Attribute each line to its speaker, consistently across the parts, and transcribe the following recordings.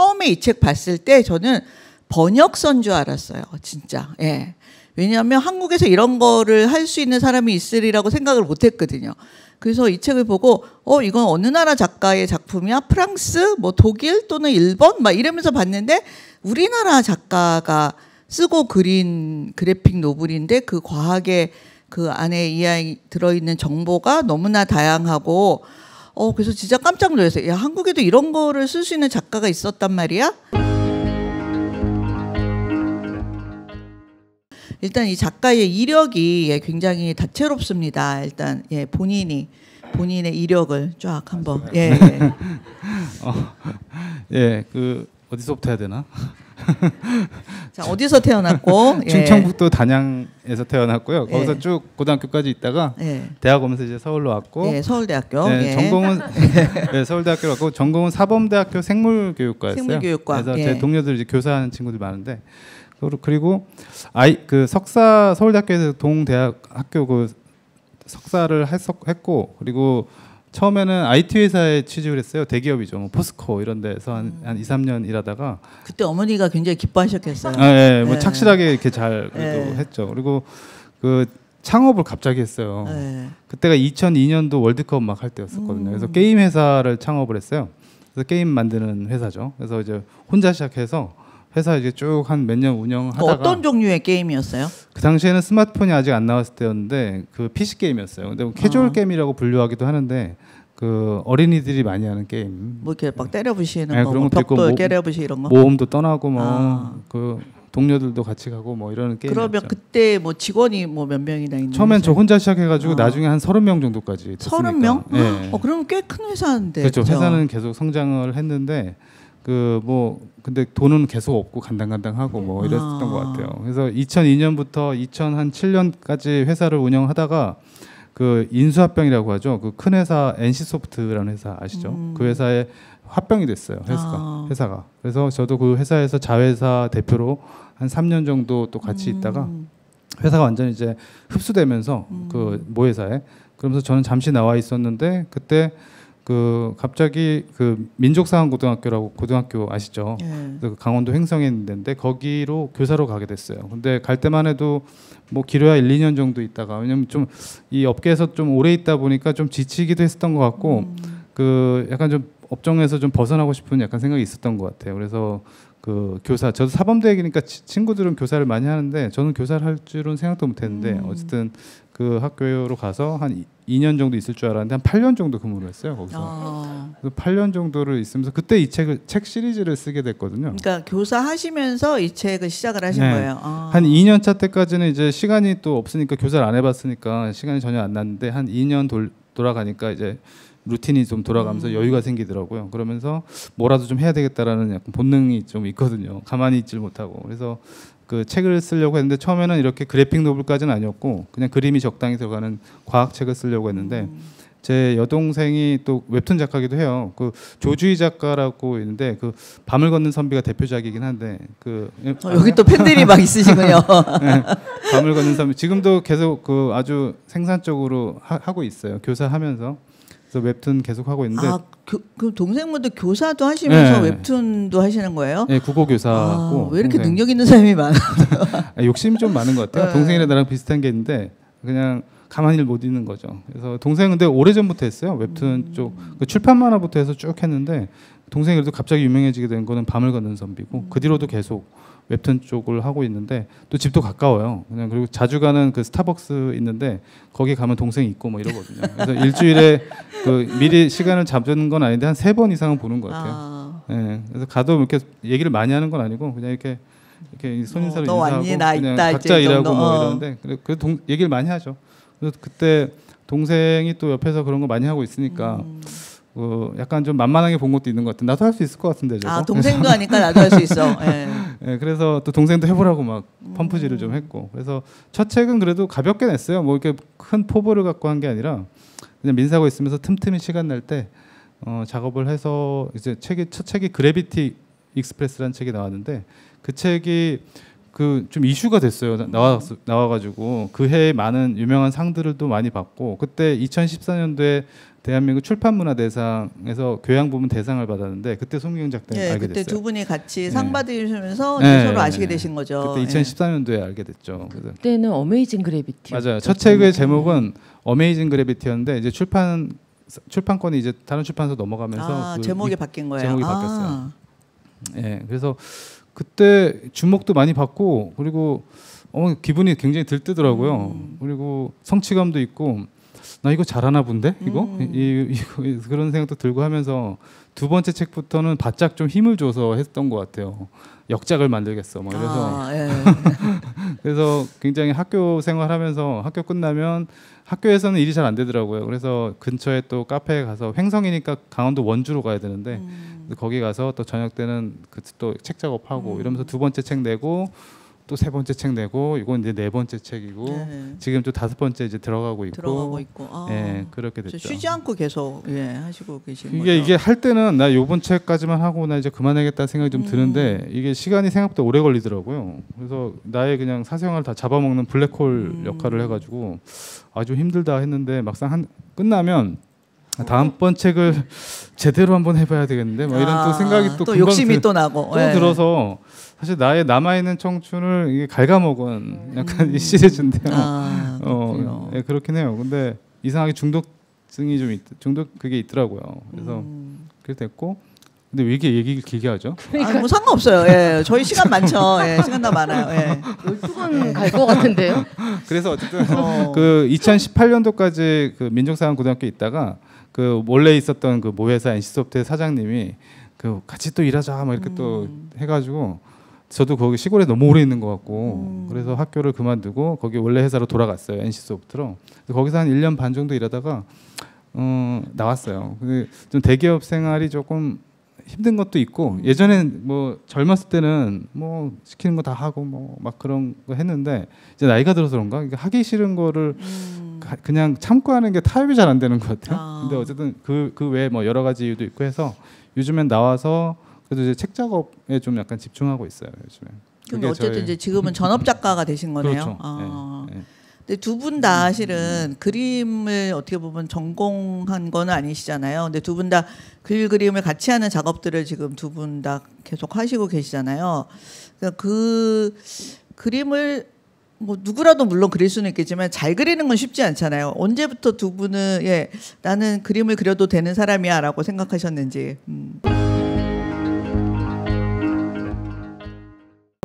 Speaker 1: 처음에 이 책 봤을 때 저는 번역서인 줄 알았어요. 진짜. 예. 왜냐하면 한국에서 이런 거를 할 수 있는 사람이 있으리라고 생각을 못 했거든요. 그래서 이 책을 보고 이건 어느 나라 작가의 작품이야? 프랑스, 뭐 독일 또는 일본 막 이러면서 봤는데 우리나라 작가가 쓰고 그린 그래픽 노블인데 그 과학의 그 안에 이야기 들어있는 정보가 너무나 다양하고 그래서 진짜 깜짝 놀랐어요. 야, 한국에도 이런 거를 쓸 수 있는 작가가 있었단 말이야? 일단 이 작가의 이력이 굉장히 다채롭습니다. 일단 본인의 이력을 쫙 한번
Speaker 2: 그 어디서부터 해야 되나?
Speaker 1: 자, 어디서 태어났고?
Speaker 2: 충청북도 단양에서 태어났고요. 거기서 쭉 고등학교까지 있다가 대학 오면서 이제 서울로 왔고,
Speaker 1: 서울대학교.
Speaker 2: 전공은 서울대학교 왔고 전공은 사범대학교 생물교육과였어요.
Speaker 1: 생물교육과.
Speaker 2: 그래서 제 동료들 이제 교사하는 친구들 많은데. 그리고 그 석사 서울대학교에서 동대학 학교 그 석사를 했고 그리고 처음에는 IT 회사에 취직을 했어요. 대기업이죠. 뭐 포스코 이런 데서 한 2, 3년 일하다가
Speaker 1: 그때 어머니가 굉장히 기뻐하셨겠어요.
Speaker 2: 뭐 착실하게 이렇게 잘 그래도 했죠. 그리고 그 창업을 갑자기 했어요. 그때가 2002년도 월드컵 막 할 때였었거든요. 그래서 게임 회사를 창업을 했어요. 그래서 게임 만드는 회사죠. 그래서 이제 혼자 시작해서 회사 이제 쭉 한 몇 년 운영하다가
Speaker 1: 어떤 종류의 게임이었어요?
Speaker 2: 그 당시에는 스마트폰이 아직 안 나왔을 때였는데 그 PC 게임이었어요. 근데 뭐 캐주얼 게임이라고 분류하기도 하는데 그 어린이들이 많이 하는 게임.
Speaker 1: 뭐 이렇게 막 때려 부시는 거,
Speaker 2: 그런 것도 있고
Speaker 1: 벽돌 때려 부시 이런 거.
Speaker 2: 모험도 떠나고 뭐 그 동료들도 같이 가고 뭐 이런 게임.
Speaker 1: 그러면 그때 뭐 직원이 뭐 몇 명이나 있는?
Speaker 2: 처음엔 저 혼자 시작해가지고 나중에 한 30명 정도까지 됐으니까.
Speaker 1: 30명? 그럼 꽤 큰 회사인데.
Speaker 2: 그렇죠. 회사는 계속 성장을 했는데. 근데 돈은 계속 없고 간당간당하고 뭐 이랬었던 것 같아요. 그래서 2002년부터 2007년까지 회사를 운영하다가 그 인수합병이라고 하죠. 그 큰 회사 NC소프트라는 회사 아시죠? 그 회사에 합병이 됐어요. 회사가. 그래서 저도 그 회사에서 자회사 대표로 한 3년 정도 또 같이 있다가 회사가 완전히 이제 흡수되면서 그 모회사에 그러면서 저는 잠시 나와 있었는데 그때 그 갑자기 그 민족사관고등학교라고 고등학교 아시죠? 그 강원도 횡성에 있는 데인데 거기로 교사로 가게 됐어요. 근데 갈 때만 해도 뭐 길어야 1, 2년 정도 있다가 왜냐면 좀 이 업계에서 좀 오래 있다 보니까 좀 지치기도 했었던 것 같고 그 약간 좀 업종에서 좀 벗어나고 싶은 약간 생각이 있었던 것 같아요. 그래서 그 교사 저도 사범대학이니까 친구들은 교사를 많이 하는데 저는 교사를 할 줄은 생각도 못했는데 어쨌든 그 학교로 가서 한 2년 정도 있을 줄 알았는데 한 8년 정도 근무를 했어요 거기서. 그래서 8년 정도를 있으면서 그때 이 책 시리즈를 쓰게 됐거든요.
Speaker 1: 그러니까 교사 하시면서 이 책을 시작을 하신 거예요.
Speaker 2: 한 2년 차 때까지는 이제 시간이 또 없으니까 교사를 안 해봤으니까 시간이 전혀 안 났는데 한 2년 돌아가니까 이제 루틴이 좀 돌아가면서 여유가 생기더라고요. 그러면서 뭐라도 좀 해야 되겠다라는 약간 본능이 좀 있거든요. 가만히 있질 못하고. 그래서 그 책을 쓰려고 했는데 처음에는 이렇게 그래픽 노블까지는 아니었고 그냥 그림이 적당히 들어가는 과학책을 쓰려고 했는데 제 여동생이 또 웹툰 작가기도 해요. 그 조주희 작가라고 있는데 그 밤을 걷는 선비가 대표작이긴 한데 그
Speaker 1: 여기 또 팬들이 막 있으시군요.
Speaker 2: 네, 밤을 걷는 선비 지금도 계속 그 아주 생산적으로 하고 있어요. 교사하면서. 그래서 웹툰 계속 하고 있는데
Speaker 1: 그 동생분도 교사도 하시면서 웹툰도 하시는 거예요?
Speaker 2: 네, 국어 교사고.
Speaker 1: 왜 이렇게 능력 있는 사람이 많아요?
Speaker 2: 욕심이 좀 많은 것 같아요. 동생이랑 나랑 비슷한 게 있는데 그냥 가만히 못 있는 거죠. 그래서 동생은 근데 오래전부터 했어요. 웹툰 쪽 그 출판 만화부터 해서 쭉 했는데 동생이 그래도 갑자기 유명해지게 된 거는 밤을 걷는 선비고 그 뒤로도 계속 웹툰 쪽을 하고 있는데 또 집도 가까워요. 그냥 그리고 자주 가는 그 스타벅스 있는데 거기 가면 동생이 있고 뭐 이러거든요. 그래서 일주일에 그 미리 시간을 잡는 건 아닌데 한 3번 이상은 보는 것 같아요. 네, 그래서 가도 이렇게 얘기를 많이 하는 건 아니고 그냥 이렇게 손인사로 인사하고 그냥 각자 일하고 뭐 이러는데 얘기를 많이 하죠. 그래서 그때 동생이 또 옆에서 그런 거 많이 하고 있으니까 약간 좀 만만하게 본 것도 있는 것 같아. 나도 할 수 있을 것 같은데. 저거.
Speaker 1: 동생도 하니까 나도 할 수 있어.
Speaker 2: 네, 그래서 또 동생도 해보라고 막 펌프질을 좀 했고. 그래서 첫 책은 그래도 가볍게 냈어요. 뭐 이렇게 큰 포부를 갖고 한 게 아니라 그냥 민사고 있으면서 틈틈이 시간 날 때 작업을 해서 이제 첫 책이 그래비티 익스프레스라는 책이 나왔는데 그 책이 그 좀 이슈가 됐어요. 나와가지고 그 해에 많은 유명한 상들을 또 많이 받고 그때 2014년도에 대한민국 출판문화대상에서 교양 부문 대상을 받았는데 그때 송기경 작가님 알게
Speaker 1: 그때
Speaker 2: 됐어요.
Speaker 1: 두 분이 같이 상 받으시면서
Speaker 2: 네.
Speaker 1: 서로 아시게 되신 거죠.
Speaker 2: 그때 2014년도에 알게 됐죠. 그래서
Speaker 3: 그때는 어메이징 그래비티.
Speaker 2: 맞아요. 첫 책의 제목은 어메이징 그래비티였는데 이제 출판권이 이제 다른 출판사 넘어가면서
Speaker 1: 제목이 바뀐 거예요.
Speaker 2: 제목이 바뀌었어요. 예, 그래서 그때 주목도 많이 받고 그리고 기분이 굉장히 들뜨더라고요. 그리고 성취감도 있고 나 이거 잘하나 본데 이거 그런 생각도 들고 하면서 두 번째 책부터는 바짝 좀 힘을 줘서 했던 것 같아요. 역작을 만들겠어. 뭐 이래서 그래서 굉장히 학교 생활하면서 학교 끝나면 학교에서는 일이 잘 안 되더라고요. 그래서 근처에 또 카페에 가서 횡성이니까 강원도 원주로 가야 되는데 거기 가서 또 저녁 때는 또 책 작업하고 이러면서 두 번째 책 내고 또 세 번째 책 내고 이건 이제 네 번째 책이고 지금 또 다섯 번째 이제 들어가고 있고 예, 그렇게 됐죠.
Speaker 1: 쉬지 않고 계속 하시고 계시는 거죠.
Speaker 2: 이게 할 때는 나 요번 책까지만 하고 나 이제 그만하겠다 생각이 좀 드는데 이게 시간이 생각보다 오래 걸리더라고요. 그래서 나의 그냥 사생활 다 잡아먹는 블랙홀 역할을 해가지고 아주 힘들다 했는데 막상 끝나면 다음번 책을 제대로 한번 해봐야 되겠는데 뭐 이런 또 생각이 또
Speaker 1: 욕심이 또 나고
Speaker 2: 들어서 사실 나의 남아있는 청춘을 이게 갉아먹은 약간 이 시리즈인데요. 예, 그렇긴 해요. 근데 이상하게 중독성이 좀 그게 있더라고요. 그래서 그렇게 됐고. 근데 왜 이렇게 얘기를 길게 하죠?
Speaker 1: 뭐 상관없어요. 예, 저희 시간 많죠. 시간 다 많아요.
Speaker 3: 12번 갈 것 같은데요.
Speaker 2: 그래서 어쨌든 그 2018년도까지 그 민족사관고등학교에 있다가 그 원래 있었던 그 모회사 NC소프트의 사장님이 그 같이 또 일하자 막 이렇게 또 해가지고 저도 거기 시골에 너무 오래 있는 것 같고 그래서 학교를 그만두고 거기 원래 회사로 돌아갔어요. NC소프트로. 거기서 한 1년 반 정도 일하다가 나왔어요. 근데 좀 대기업 생활이 조금 힘든 것도 있고 예전엔 뭐 젊었을 때는 뭐 시키는 거 다 하고 뭐 막 그런 거 했는데 이제 나이가 들어서 그런가 하기 싫은 거를 그냥 참고 하는 게 타협이 잘 안 되는 것 같아요. 근데 어쨌든 그 외에 뭐 여러 가지 이유도 있고 해서 요즘엔 나와서 그래도 이제 책 작업에 좀 약간 집중하고 있어요 요즘에.
Speaker 1: 근데 어쨌든 이제 지금은 전업 작가가 되신 거네요.
Speaker 2: 그렇죠.
Speaker 1: 근데 두 분 다 실은 그림을 어떻게 보면 전공한 건 아니시잖아요. 근데 두 분 다 그림을 같이 하는 작업들을 지금 두 분 다 계속 하시고 계시잖아요. 그러니까 그 그림을 뭐 누구라도 물론 그릴 수는 있겠지만 잘 그리는 건 쉽지 않잖아요. 언제부터 두 분은 나는 그림을 그려도 되는 사람이야라고 생각하셨는지.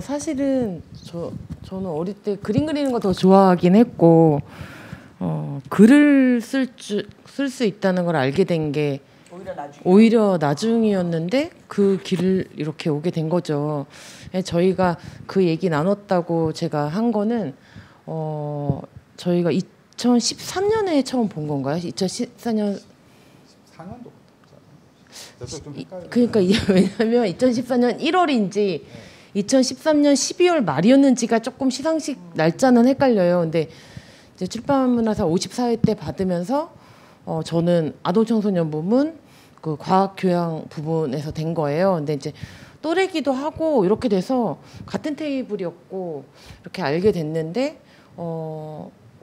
Speaker 3: 사실은 저는 어릴 때 그림 그리는 거 더 좋아하긴 했고 글을 쓸 수 있다는 걸 알게 된 게 오히려 나중이었는데 그 길을 이렇게 오게 된 거죠. 저희가 그 얘기 나눴다고 제가 한 거는 저희가 2013년에 처음 본 건가요? 2014년 4년도 그러니까 왜냐하면 2014년 1월인지 2013년 12월 말이었는지가 조금 시상식 날짜는 헷갈려요. 근데 이제 출판문화사 54회 때 받으면서 저는 아동청소년 부문 그 과학교양 부분에서 된 거예요. 근데 이제 또래기도 하고 이렇게 돼서 같은 테이블이었고 이렇게 알게 됐는데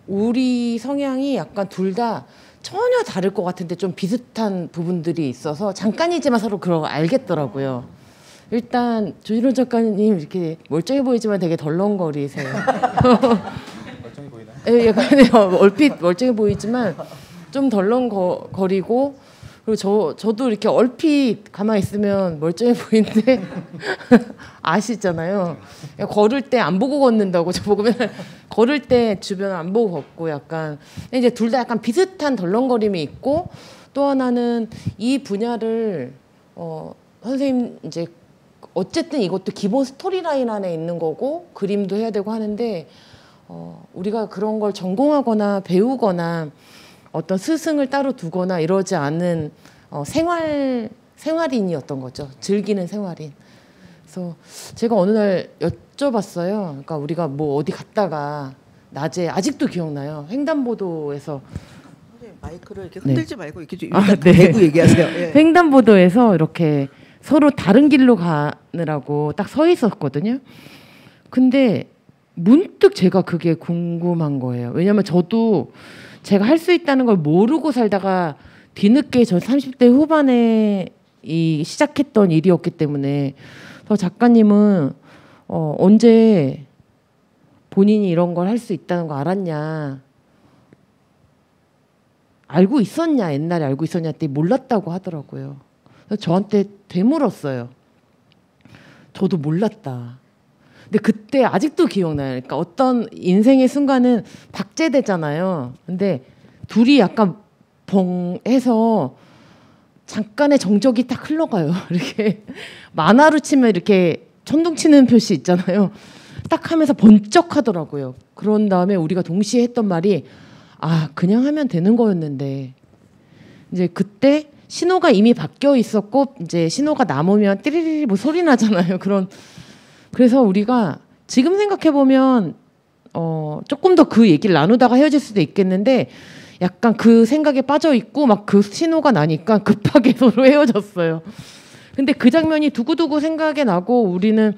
Speaker 3: 우리 성향이 약간 둘 다 전혀 다를 것 같은데 좀 비슷한 부분들이 있어서 잠깐이지만 서로 그런 거 알겠더라고요. 일단 조희론 작가님 이렇게 멀쩡해 보이지만 되게 덜렁거리세요.
Speaker 2: 멀쩡해 보이나요?
Speaker 3: 예, 약간요. 얼핏 멀쩡해 보이지만 좀 덜렁거리고 그리고 저도 이렇게 얼핏 가만히 있으면 멀쩡해 보이는데 아시잖아요. 걸을 때 안 보고 걷는다고 저보고 맨날 걸을 때 주변을 안 보고 걷고 약간 이제 둘 다 약간 비슷한 덜렁거림이 있고 또 하나는 이 분야를 선생님 이제 어쨌든 이것도 기본 스토리라인 안에 있는 거고 그림도 해야 되고 하는데 우리가 그런 걸 전공하거나 배우거나 어떤 스승을 따로 두거나 이러지 않은 생활인이었던 거죠. 즐기는 생활인. 그래서 제가 어느 날 여쭤봤어요. 그러니까 우리가 뭐 어디 갔다가 낮에 아직도 기억나요. 횡단보도에서
Speaker 1: 마이크를 이렇게 흔들지 말고 이렇게 좀 대고 얘기하세요.
Speaker 3: 횡단보도에서 이렇게 서로 다른 길로 가느라고 딱 서 있었거든요. 근데 문득 제가 그게 궁금한 거예요. 왜냐하면 저도 제가 할 수 있다는 걸 모르고 살다가 뒤늦게 저 30대 후반에 시작했던 일이었기 때문에 더 작가님은 언제 본인이 이런 걸 할 수 있다는 거 알았냐, 알고 있었냐, 옛날에 알고 있었냐 했더니 몰랐다고 하더라고요. 그래서 저한테 되물었어요. 저도 몰랐다. 근데 그때 아직도 기억나요. 그러니까 어떤 인생의 순간은 박제되잖아요. 근데 둘이 약간 벙해서 잠깐의 정적이 딱 흘러가요. 이렇게 만화로 치면 이렇게 천둥 치는 표시 있잖아요. 딱 하면서 번쩍 하더라고요. 그런 다음에 우리가 동시에 했던 말이 그냥 하면 되는 거였는데, 이제 그때 신호가 이미 바뀌어 있었고 이제 신호가 남으면 띠리리리 뭐 소리 나잖아요. 그래서 우리가 지금 생각해 보면 조금 더 그 얘기를 나누다가 헤어질 수도 있겠는데, 약간 그 생각에 빠져 있고 막 그 신호가 나니까 급하게 서로 헤어졌어요. 근데 그 장면이 두고두고 생각이 나고, 우리는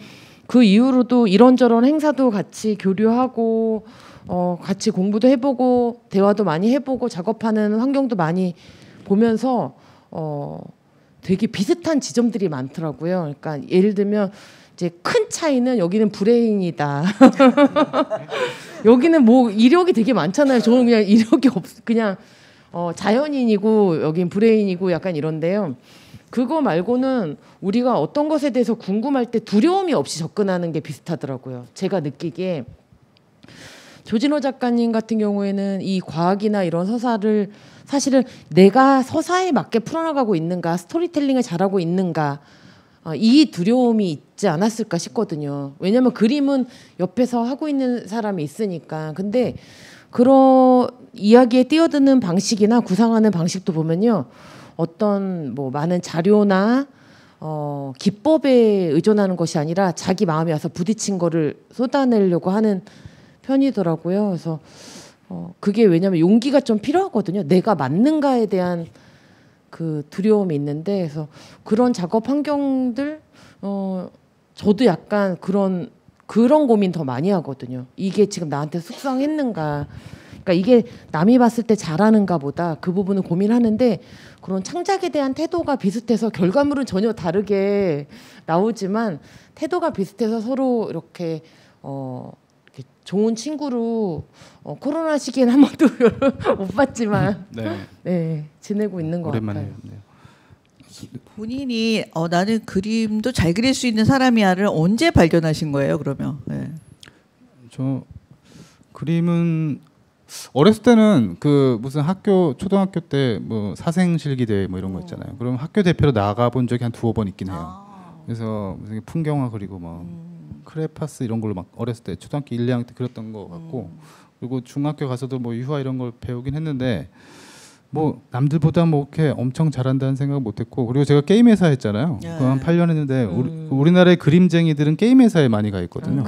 Speaker 3: 그 이후로도 이런저런 행사도 같이 교류하고 같이 공부도 해보고 대화도 많이 해보고 작업하는 환경도 많이 보면서 되게 비슷한 지점들이 많더라고요. 그러니까 예를 들면 이제 큰 차이는 여기는 브레인이다. 여기는 뭐 이력이 되게 많잖아요. 저는 그냥 이력이 그냥 자연인이고 여긴 브레인이고 약간 이런데요. 그거 말고는 우리가 어떤 것에 대해서 궁금할 때 두려움이 없이 접근하는 게 비슷하더라고요. 제가 느끼기에 조진호 작가님 같은 경우에는 이 과학이나 이런 서사를 사실은 내가 서사에 맞게 풀어나가고 있는가, 스토리텔링을 잘하고 있는가, 이 두려움이 있지 않았을까 싶거든요. 왜냐하면 그림은 옆에서 하고 있는 사람이 있으니까. 근데 그런 이야기에 뛰어드는 방식이나 구상하는 방식도 보면요, 어떤 뭐 많은 자료나 기법에 의존하는 것이 아니라 자기 마음이 와서 부딪힌 거를 쏟아내려고 하는 편이더라고요. 그래서 그게 왜냐하면 용기가 좀 필요하거든요. 내가 맞는가에 대한 그 두려움이 있는데, 그래서 그런 작업 환경들 저도 약간 그런 고민 더 많이 하거든요. 이게 지금 나한테 숙성했는가, 그러니까 이게 남이 봤을 때 잘하는가 보다 그 부분을 고민하는데, 그런 창작에 대한 태도가 비슷해서 결과물은 전혀 다르게 나오지만 태도가 비슷해서 서로 이렇게 좋은 친구로 코로나 시기엔 한 번도 못 봤지만 네, 지내고 있는 것
Speaker 2: 오랜만에
Speaker 3: 같아요.
Speaker 2: 네.
Speaker 1: 본인이 나는 그림도 잘 그릴 수 있는 사람이야를 언제 발견하신 거예요, 그러면? 네.
Speaker 2: 저 그림은 어렸을 때는 그 무슨 초등학교 때 뭐 사생실기대회 뭐 이런 거 있잖아요. 그럼 학교 대표로 나가본 적이 한 2-5번 있긴 해요. 그래서 무슨 풍경화 그리고 뭐 크레파스 이런 걸로 막 어렸을 때 초등학교 1, 2학년 때 그렸던 거 같고, 그리고 중학교 가서도 뭐 유화 이런 걸 배우긴 했는데 뭐 남들보다 뭐 이렇게 엄청 잘한다는 생각은 못했고, 그리고 제가 게임 회사 했잖아요. 그거 한 8년 했는데 우리나라의 그림쟁이들은 게임 회사에 많이 가 있거든요.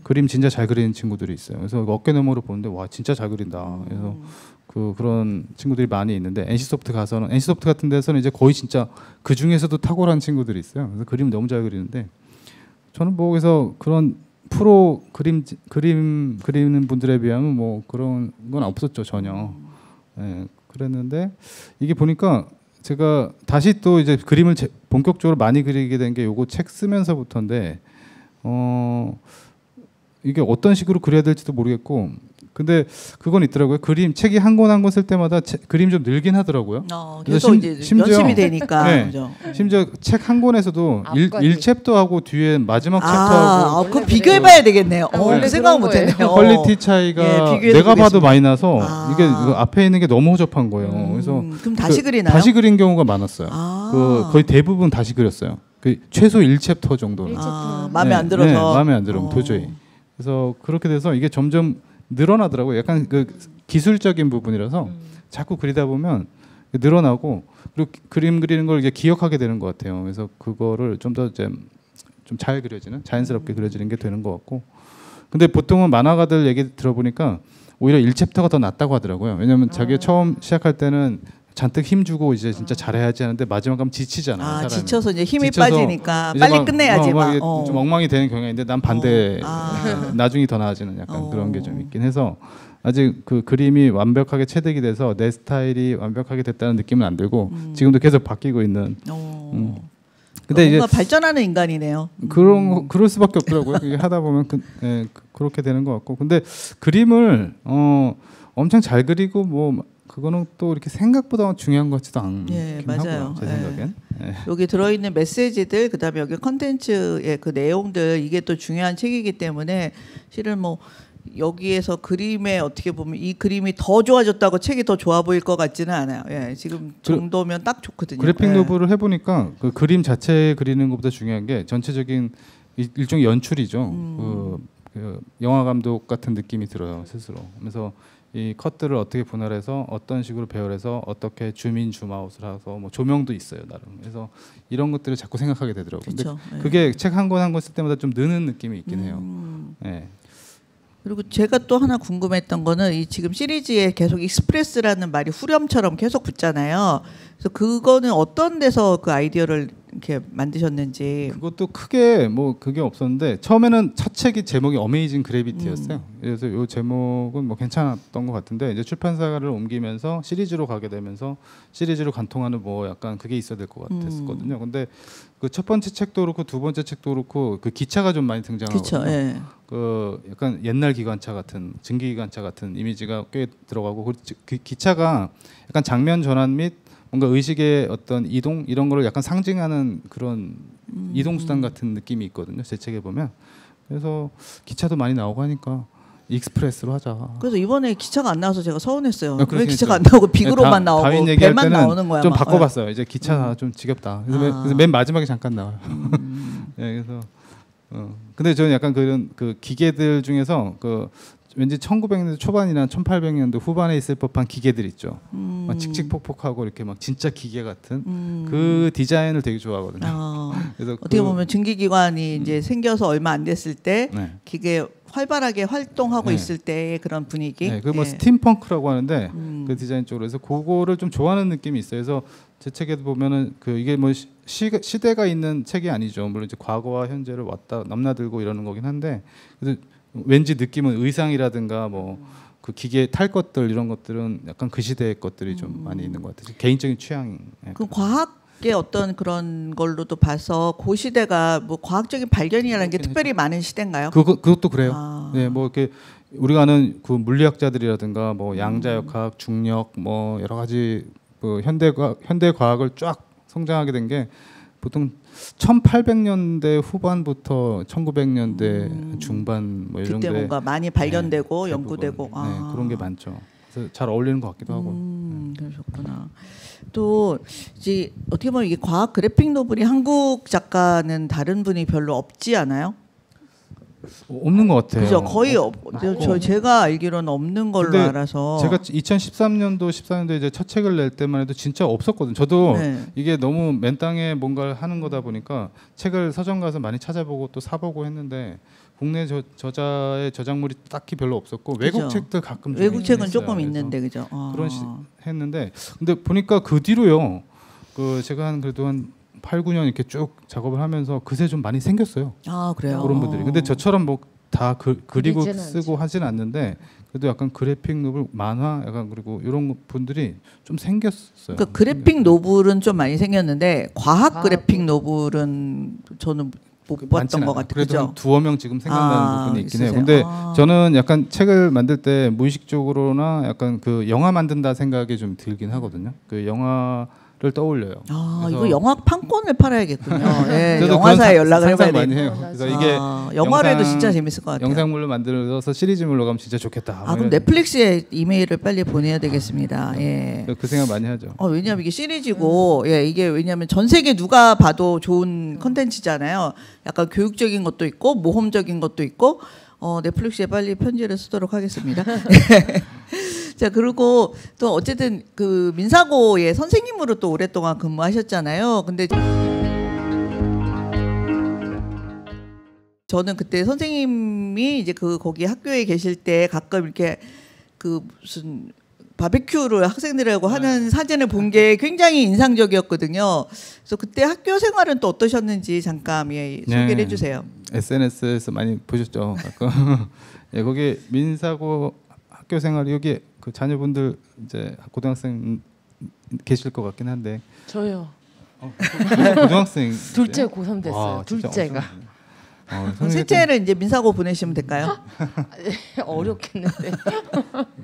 Speaker 2: 그림 진짜 잘 그리는 친구들이 있어요. 그래서 어깨너머로 보는데 와 진짜 잘 그린다. 그래서 그런 친구들이 많이 있는데, NC소프트 같은 데서는 이제 거의 진짜 그 중에서도 탁월한 친구들이 있어요. 그래서 그림 너무 잘 그리는데, 저는 뭐 그래서 그런 프로 그림 그리는 분들에 비하면 뭐 그런 건 없었죠, 전혀. 네, 그랬는데 이게 보니까 제가 다시 또 이제 그림을 본격적으로 많이 그리게 된 게 요거 책 쓰면서부터인데, 이게 어떤 식으로 그려야 될지도 모르겠고, 근데 그건 있더라고요. 책이 한 권 한 권 쓸 때마다 그림 좀 늘긴 하더라고요.
Speaker 1: 그래서 이제 연습이 되니까.
Speaker 2: 네,
Speaker 1: 그죠?
Speaker 2: 심지어 책 한 권에서도 1챕터하고 뒤에 마지막 챕터하고
Speaker 1: 그거 비교해봐야 되겠네요. 그 생각은 못했네요.
Speaker 2: 퀄리티 차이가 내가 봐도 많이 나서 이게 앞에 있는 게 너무 허접한 거예요. 그래서
Speaker 1: 그럼 다시 그리나요?
Speaker 2: 다시 그린 경우가 많았어요. 거의 대부분 다시 그렸어요. 최소 1챕터 정도는.
Speaker 1: 마음에 안 들어서.
Speaker 2: 네, 마음에 안 들어 도저히. 그래서 그렇게 돼서 이게 점점 늘어나더라고요. 약간 그 기술적인 부분이라서 자꾸 그리다 보면 늘어나고, 그리고 그림 그리는 걸 이제 기억하게 되는 것 같아요. 그래서 그거를 좀 더 좀 잘 그려지는, 자연스럽게 그려지는 게 되는 것 같고. 근데 보통은 만화가들 얘기 들어보니까 오히려 1챕터가 더 낫다고 하더라고요. 왜냐하면 자기가 처음 시작할 때는 잔뜩 힘주고 이제 진짜 잘해야지 하는데 마지막 가면 지치잖아요. 사람이.
Speaker 1: 지쳐서 이제 힘이
Speaker 2: 지쳐서
Speaker 1: 빠지니까 빨리 끝내야지 막.
Speaker 2: 좀 엉망이 되는 경향이 있는데 난 반대. 나중이 더 나아지는 약간 그런 게 좀 있긴 해서 아직 그 그림이 완벽하게 체득이 돼서 내 스타일이 완벽하게 됐다는 느낌은 안 들고 지금도 계속 바뀌고 있는.
Speaker 1: 근데 뭔가 이제 발전하는 인간이네요.
Speaker 2: 그럴 수밖에 없더라고요. 이게 하다 보면 그렇게 되는 것 같고. 근데 그림을 엄청 잘 그리고 뭐 그거는 또 이렇게 생각보다 중요한 것 같지도 않긴 하고요. 제 생각엔.
Speaker 1: 여기 들어있는 메시지들 그다음에 여기 컨텐츠의 그 내용들 이게 또 중요한 책이기 때문에 실은 뭐 여기에서 그림에 어떻게 보면 이 그림이 더 좋아졌다고 책이 더 좋아 보일 것 같지는 않아요. 지금 정도면 딱 좋거든요.
Speaker 2: 그래픽 노블을 해보니까 그 그림 자체 그리는 것보다 중요한 게 전체적인 일종의 연출이죠. 그 영화 감독 같은 느낌이 들어요 스스로. 그래서 이 컷들을 어떻게 분할해서 어떤 식으로 배열해서 어떻게 줌인 줌아웃을 해서 뭐 조명도 있어요 나름. 그래서 이런 것들을 자꾸 생각하게 되더라고요.
Speaker 1: 그쵸,
Speaker 2: 근데 그게 책 한 권 한 권 쓸 때마다 좀 느는 느낌이 있긴 해요.
Speaker 1: 그리고 제가 또 하나 궁금했던 거는 이 지금 시리즈에 계속 익스프레스라는 말이 후렴처럼 계속 붙잖아요. 그래서 그거는 어떤 데서 그 아이디어를 이렇게 만드셨는지.
Speaker 2: 그것도 크게 뭐 그게 없었는데 처음에는 첫 책이 제목이 어메이징 그래비티였어요. 그래서 이 제목은 뭐 괜찮았던 것 같은데 이제 출판사를 옮기면서 시리즈로 가게 되면서 시리즈로 관통하는 뭐 약간 그게 있어야 될 것 같았거든요. 근데 그 첫 번째 책도 그렇고 두 번째 책도 그렇고 그 기차가 좀 많이 등장하거든요. 그 약간 옛날 기관차 같은 증기 기관차 같은 이미지가 꽤 들어가고 그 기차가 약간 장면 전환 및 뭔가 의식의 어떤 이동 이런 거를 약간 상징하는 그런 이동 수단 같은 느낌이 있거든요. 제 책에 보면. 그래서 기차도 많이 나오고 하니까 익스프레스로 하자.
Speaker 1: 그래서 이번에 기차가 안 나와서 제가 서운했어요.
Speaker 2: 왜
Speaker 1: 그러니까. 기차가 안 나오고 비그로만 나오고 배만 나오는 거야.
Speaker 2: 좀 바꿔봤어요. 이제 기차 좀 지겹다. 그래서 맨 마지막에 잠깐 나와요. 그래서 근데 저는 약간 그런 그 기계들 중에서 그 왠지 1900년대 초반이나 1800년대 후반에 있을 법한 기계들 있죠. 막 칙칙폭폭하고 이렇게 막 진짜 기계 같은 그 디자인을 되게 좋아하거든요. 그래서
Speaker 1: 어떻게 보면 증기기관이 이제 생겨서 얼마 안 됐을 때 기계 활발하게 활동하고 있을 때의 그런 분위기.
Speaker 2: 그 뭐 스팀펑크라고 하는데 그 디자인 쪽으로 해서 그거를 좀 좋아하는 느낌이 있어요. 그래서 제 책에도 보면은 그 이게 뭐 시대가 있는 책이 아니죠. 물론 이제 과거와 현재를 왔다 넘나들고 이러는 거긴 한데 그래서 왠지 느낌은 의상이라든가 뭐 그 기계 탈 것들 이런 것들은 약간 그 시대의 것들이 좀 많이 있는 것 같아요. 개인적인 취향.
Speaker 1: 그 과학의 어떤 그런 걸로도 봐서 그 시대가 뭐 과학적인 발견이라는 게 특별히 많은 시대인가요?
Speaker 2: 그것도 그래요. 네, 뭐 이렇게 우리가 아는 그 물리학자들이라든가 뭐 양자역학, 중력 뭐 여러 가지 그 현대 과학을 쫙 성장하게 된 게 보통 1800년대 후반부터 1900년대 중반 뭐 이런
Speaker 1: 그때 뭔가 많이 발견되고 연구되고
Speaker 2: 그런 게 많죠. 그래서 잘 어울리는 것 같기도 하고.
Speaker 1: 그러셨구나. 또 이제 어떻게 보면 이게 과학 그래픽 노블이 한국 작가는 다른 분이 별로 없지 않아요?
Speaker 2: 없는 것 같아요.
Speaker 1: 그죠, 거의 제가 알기로는 없는 걸로 알아서.
Speaker 2: 제가 2013년도 14년도에 이제 첫 책을 낼 때만 해도 진짜 없었거든요. 저도 이게 너무 맨 땅에 뭔가를 하는 거다 보니까 책을 서점 가서 많이 찾아보고 또 사보고 했는데 국내 저자의 저작물이 딱히 별로 없었고 그죠? 외국 책들 가끔
Speaker 1: 외국 책은 조금 있는데 그죠.
Speaker 2: 그런 했는데 근데 보니까 그 뒤로요. 그 제가 그래도 한 8, 9년 이렇게 쭉 작업을 하면서 그새 좀 많이 생겼어요.
Speaker 1: 그래요.
Speaker 2: 그런 분들이. 근데 저처럼 뭐 다 그리고 쓰고 하진 않는데 그래도 약간 그래픽 노블, 만화 약간 그리고 이런 분들이 좀 생겼어요.
Speaker 1: 그러니까 그래픽 노블은 좀 많이 생겼는데 과학 그래픽 노블은 저는 못 봤던 것 같아요.
Speaker 2: 그래도 한 두어 명 지금 생각나는 부분이 있긴 해요. 근데 저는 약간 책을 만들 때 무의식적으로나 약간 그 영화 만든다 생각이 좀 들긴 하거든요. 그 영화를 떠올려요.
Speaker 1: 이거 영화 판권을 팔아야겠군요. 영화사에 연락을 해봐야
Speaker 2: 많이 해요. 그래서 이게
Speaker 1: 영화로 해도 진짜 재밌을 것 같아요.
Speaker 2: 영상물로 만들어서 시리즈물로 가면 진짜 좋겠다.
Speaker 1: 그럼 넷플릭스에 이메일을 빨리 보내야 되겠습니다.
Speaker 2: 그 생각 많이 하죠.
Speaker 1: 왜냐하면 이게 시리즈고, 이게 왜냐하면 전 세계 누가 봐도 좋은 컨텐츠잖아요. 약간 교육적인 것도 있고 모험적인 것도 있고. 넷플릭스에 빨리 편지를 쓰도록 하겠습니다. 자, 그리고 또 어쨌든 그 민사고의 선생님으로 또 오랫동안 근무하셨잖아요. 근데 저는 그때 선생님이 이제 거기 학교에 계실 때 가끔 이렇게 그 무슨 바베큐를 학생들하고 하는 사진을 본 게 굉장히 인상적이었거든요. 그래서 그때 학교 생활은 또 어떠셨는지 잠깐 소개를 해주세요.
Speaker 2: SNS에서 많이 보셨죠. 예, 거기 민사고 학교 생활 여기 그 자녀분들 이제 고등학생 계실 것 같긴 한데.
Speaker 3: 저요.
Speaker 2: 고등학생.
Speaker 3: 둘째 고3 됐어요.
Speaker 2: 와,
Speaker 3: 둘째가.
Speaker 1: 셋째는 이제 민사고 보내시면 될까요?
Speaker 3: 어렵겠는데.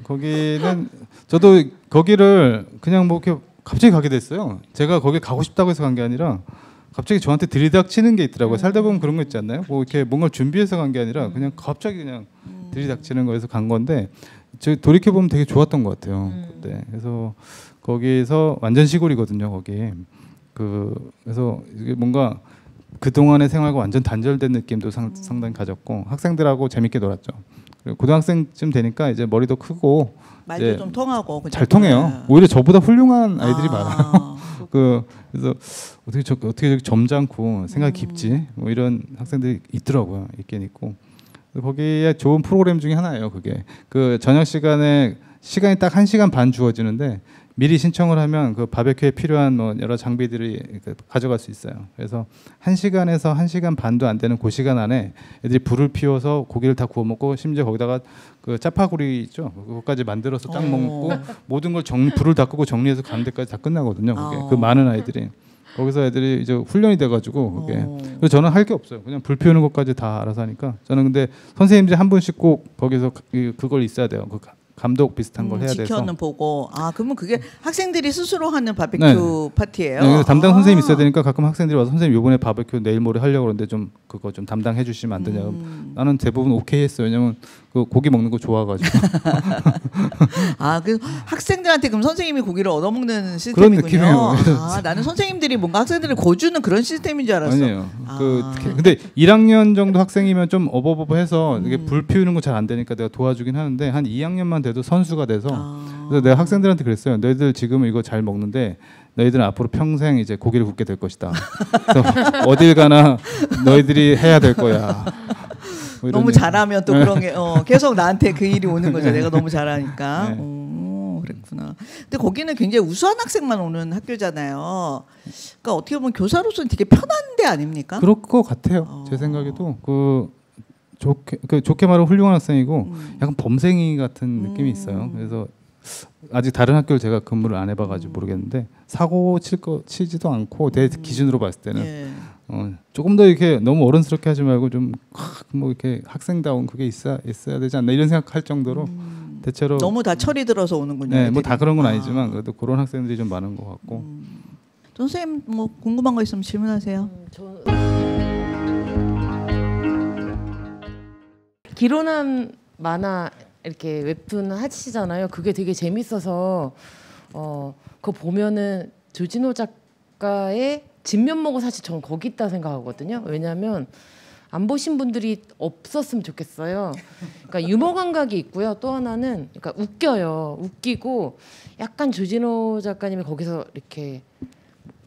Speaker 2: 거기는 저도 거기를 그냥 뭐 이렇게 갑자기 가게 됐어요. 제가 거기 가고 싶다고 해서 간 게 아니라 갑자기 저한테 들이닥치는 게 있더라고요. 살다 보면 그런 거 있지 않나요? 뭐 이렇게 뭔가 준비해서 간 게 아니라 그냥 갑자기 그냥 들이닥치는 거에서 간 건데 저 돌이켜 보면 되게 좋았던 것 같아요. 그때. 그래서 거기서 완전 시골이거든요. 거기. 그래서 이게 뭔가 그 동안의 생활과 완전 단절된 느낌도 상당히 가졌고 학생들하고 재밌게 놀았죠. 그리고 고등학생쯤 되니까 이제 머리도 크고
Speaker 1: 말도 좀 통하고
Speaker 2: 잘 통해요. 오히려 저보다 훌륭한 아이들이 많아요. 그래서 어떻게 저렇게 점잖고 생각이 깊지? 뭐 이런 학생들이 있더라고요. 있긴 있고 거기에 좋은 프로그램 중에 하나예요. 그게 그 저녁 시간에 시간이 딱 1시간 반 주어지는데 미리 신청을 하면 그 바베큐에 필요한 뭐 여러 장비들이 가져갈 수 있어요. 그래서 1시간에서 1시간 반도 안 되는 그 시간 안에 애들이 불을 피워서 고기를 다 구워 먹고 심지어 거기다가 그 짜파구리 있죠. 그것까지 만들어서 딱 먹고 모든 걸 불을 다 끄고 정리해서 가는 데까지 다 끝나거든요. 그게 그 많은 아이들이. 거기서 애들이 이제 훈련이 돼가지고 그게. 그래서 저는 할 게 없어요. 그냥 불 피우는 것까지 다 알아서 하니까. 저는 근데 선생님들이 한 분씩 꼭 거기서 그걸 있어야 돼요. 그 감독 비슷한 걸 해야 돼서
Speaker 1: 지켜는 보고 그러면 그게 학생들이 스스로 하는 바베큐 파티예요.
Speaker 2: 네, 담당 선생님 있어야 되니까 가끔 학생들이 와서 선생님 이번에 바베큐 내일 모레 하려고 그러는데 좀 그거 좀 담당해 주시면 안 되냐고. 나는 대부분 오케이 했어요. 왜냐면 그 고기 먹는 거 좋아가지고.
Speaker 1: 그 학생들한테 그럼 선생님이 고기를 얻어먹는
Speaker 2: 그런
Speaker 1: 시스템이군요.
Speaker 2: 느낌이에요.
Speaker 1: 나는 선생님들이 뭔가 학생들을 거주는 그런 시스템인 줄 알았어.
Speaker 2: 아니에요. 근데 1학년 정도 학생이면 좀 어버버버해서 이게 불 피우는 거 잘 안 되니까 내가 도와주긴 하는데 한 2학년만 돼도 선수가 돼서 그래서 내가 학생들한테 그랬어요. 너희들 지금 이거 잘 먹는데 너희들은 앞으로 평생 이제 고기를 굽게 될 것이다. 그래서 어딜 가나 너희들이 해야 될 거야. 뭐
Speaker 1: 너무 잘하면 또 그런 게 계속 나한테 그 일이 오는 거죠. 내가 너무 잘하니까. 그랬구나. 근데 거기는 굉장히 우수한 학생만 오는 학교잖아요. 그러니까 어떻게 보면 교사로서는 되게 편한 데 아닙니까?
Speaker 2: 그럴 것 같아요. 제 생각에도 좋게 말하면 훌륭한 학생이고 약간 범생이 같은 느낌이 있어요. 그래서 아직 다른 학교를 제가 근무를 안 해봐가지고 모르겠는데 사고 치지도 않고 내 기준으로 봤을 때는 조금 더 이렇게 너무 어른스럽게 하지 말고 좀 뭐 이렇게 학생다운 그게 있어야 되지 않나 이런 생각할 정도로 대체로
Speaker 1: 너무 다 철이 들어서 오는군요.
Speaker 2: 네, 뭐 다 그런 건 아니지만 그래도 그런 학생들이 좀 많은 것 같고.
Speaker 1: 선생님 뭐 궁금한 거 있으면 질문하세요.
Speaker 3: 기론한 만화 이렇게 웹툰 하시잖아요. 그게 되게 재밌어서 그거 보면은 조진호 작가의 진면목은 사실 저는 거기 있다 생각하거든요. 왜냐하면 안 보신 분들이 없었으면 좋겠어요. 그러니까 유머 감각이 있고요. 또 하나는 그러니까 웃겨요. 웃기고 약간 조진호 작가님이 거기서 이렇게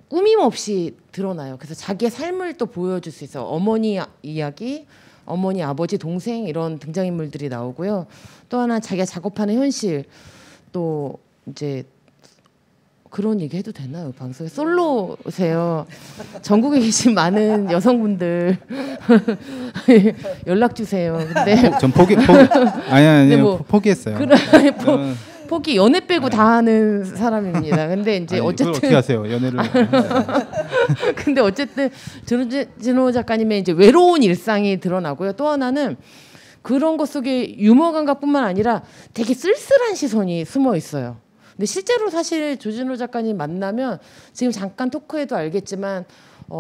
Speaker 3: 꾸밈 없이 드러나요. 그래서 자기의 삶을 또 보여줄 수 있어요. 어머니 이야기, 어머니, 아버지, 동생 이런 등장인물들이 나오고요. 또 하나 자기가 작업하는 현실, 또 이제 그런 얘기 해도 되나요? 방송에 솔로세요. 전국에 계신 많은 여성분들 연락 주세요. 근데
Speaker 2: 전 아니요 포기했어요.
Speaker 3: 포기 연애 빼고 다 하는 사람입니다. 근데 이제 어쨌든
Speaker 2: 어떻게 하세요? 연애를.
Speaker 3: 근데 어쨌든 조진호 작가님의 이제 외로운 일상이 드러나고요. 또 하나는 그런 것 속에 유머 감각뿐만 아니라 되게 쓸쓸한 시선이 숨어 있어요. 근데 실제로 사실 조진호 작가님 만나면 지금 잠깐 토크에도 알겠지만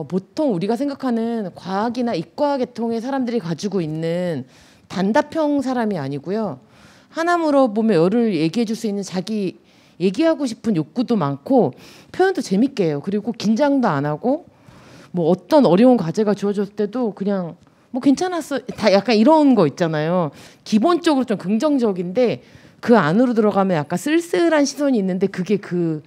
Speaker 3: 보통 우리가 생각하는 과학이나 이과 계통의 사람들이 가지고 있는 단답형 사람이 아니고요. 하나 물어보면 열을 얘기해 줄 수 있는 자기 얘기하고 싶은 욕구도 많고 표현도 재밌게 해요. 그리고 긴장도 안 하고 뭐 어떤 어려운 과제가 주어졌을 때도 그냥 뭐 괜찮았어. 다 약간 이런 거 있잖아요. 기본적으로 좀 긍정적인데 그 안으로 들어가면 약간 쓸쓸한 시선이 있는데 그게 그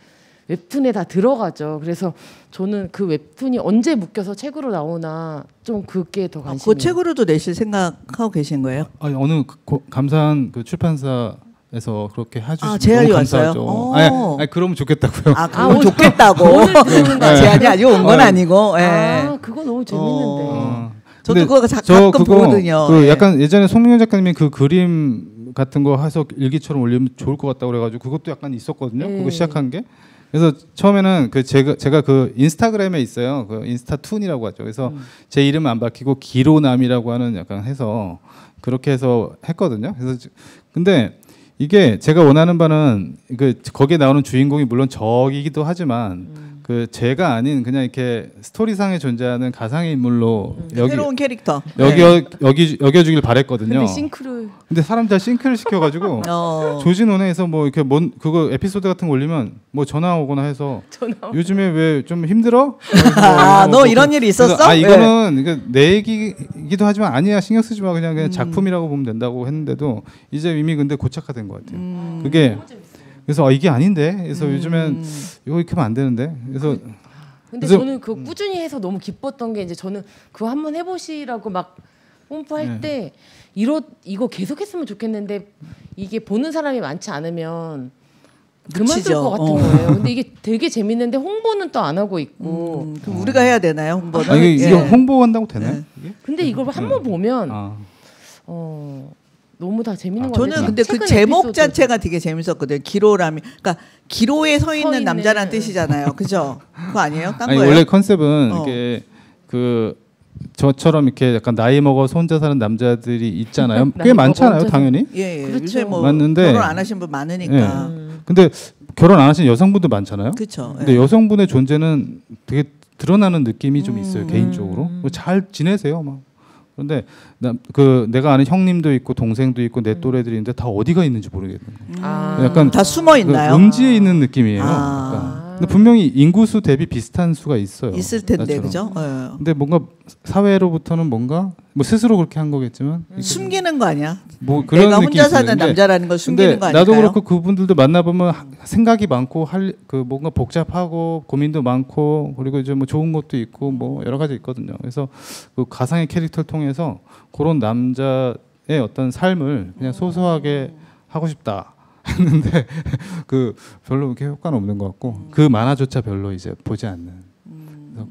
Speaker 3: 웹툰에 다 들어가죠. 그래서 저는 그 웹툰이 언제 묶여서 책으로 나오나 좀 그게 더 관심이.
Speaker 1: 그 책으로도 내실 생각하고 계신 거예요?
Speaker 2: 아니, 어느 감사한 그 출판사에 에서 그렇게 해주시면
Speaker 1: 제안이
Speaker 2: 너무
Speaker 1: 왔어요?
Speaker 2: 감사하죠. 아니, 그러면 좋겠다고요.
Speaker 1: 그건 좋겠다고. 제안이 아직 온 건 아니고. 예.
Speaker 3: 그거 너무 재밌는데.
Speaker 1: 저도 그거 가끔 보거든요.
Speaker 2: 그 약간 예전에 송민호 작가님이 그 그림 같은 거 해서 일기처럼 올리면 좋을 것 같다고 그래가지고 그것도 약간 있었거든요. 그거 시작한 게. 그래서 처음에는 그 제가 그 인스타그램에 있어요. 그 인스타툰이라고 하죠. 그래서 제 이름 안 밝히고 기로남이라고 하는 약간 해서 그렇게 해서 했거든요. 그래서 근데 이게 제가 원하는 바는 그 거기에 나오는 주인공이 물론 저이기도 하지만 그 제가 아닌 그냥 이렇게 스토리상에 존재하는 가상의 인물로
Speaker 1: 새로운 캐릭터
Speaker 2: 여겨주길 바랬거든요.
Speaker 3: 근데 싱크를.
Speaker 2: 근데 사람 다 싱크를 시켜가지고 조진원에서 뭐 이렇게 그거 에피소드 같은 거 올리면 뭐 전화 오거나 해서 요즘에 왜 좀 힘들어?
Speaker 1: 너 이런 일이 있었어?
Speaker 2: 이거는 내 얘기기도 하지만 아니야 신경 쓰지 마 그냥 작품이라고 보면 된다고 했는데도 이제 이미 근데 고착화된 것 같아요. 그게 그래서 이게 아닌데 그래서 요즘엔 이거 이렇게 하면 안 되는데 그래서
Speaker 3: 저는 그거 꾸준히 해서 너무 기뻤던 게 이제 저는 그거 한번 해보시라고 막 뽐뿌할 때 이거 계속했으면 좋겠는데 이게 보는 사람이 많지 않으면 그만둘 것 같은 거예요. 근데 이게 되게 재밌는데 홍보는 또 안 하고 있고.
Speaker 1: 그럼 우리가 해야 되나요 홍보는?
Speaker 2: 이게 홍보한다고 되나요?
Speaker 3: 근데 이걸 한번 보면 너무 다 재밌는 것 같아요.
Speaker 1: 저는 근데 그 제목 자체가 되게 재밌었거든요. 기로라미. 그러니까 기로에 서 있는 남자라는 뜻이잖아요. 그죠? 그거 아니에요? 딴 거예요?
Speaker 2: 원래 컨셉은 이게 그 저처럼 이렇게 약간 나이 먹어서 혼자 사는 남자들이 있잖아요. 꽤 많잖아요, 당연히.
Speaker 1: 예.
Speaker 3: 그렇죠.
Speaker 1: 요새 뭐
Speaker 2: 맞는데,
Speaker 1: 결혼 안 하신 분 많으니까.
Speaker 2: 근데 결혼 안 하신 여성분도 많잖아요.
Speaker 1: 그렇죠.
Speaker 2: 근데 여성분의 존재는 되게 드러나는 느낌이 좀 있어요, 개인적으로. 잘 지내세요, 막. 그런데 내가 아는 형님도 있고 동생도 있고 내 또래들이 있는데 다 어디가 있는지 모르겠는 거예요. 약간
Speaker 1: 다 숨어 있나요?
Speaker 2: 음지에 있는 느낌이에요. 그러니까. 근데 분명히 인구수 대비 비슷한 수가 있어요.
Speaker 1: 있을 텐데
Speaker 2: 나처럼.
Speaker 1: 그죠?
Speaker 2: 근데 뭔가 사회로부터는 뭔가 뭐 스스로 그렇게 한 거겠지만
Speaker 1: 숨기는 거 아니야?
Speaker 2: 뭐 그런
Speaker 1: 내가 혼자 사는
Speaker 2: 있는데,
Speaker 1: 남자라는 걸 숨기는 거 아닐까요?
Speaker 2: 나도 그렇고 그분들도 만나보면 생각이 많고 뭔가 복잡하고 고민도 많고 그리고 이제 뭐 좋은 것도 있고 뭐 여러 가지 있거든요. 그래서 그 가상의 캐릭터를 통해서 그런 남자의 어떤 삶을 그냥 소소하게 하고 싶다. 했는데 그 별로 그렇게 효과는 없는 것 같고 그 만화조차 별로 이제 보지 않는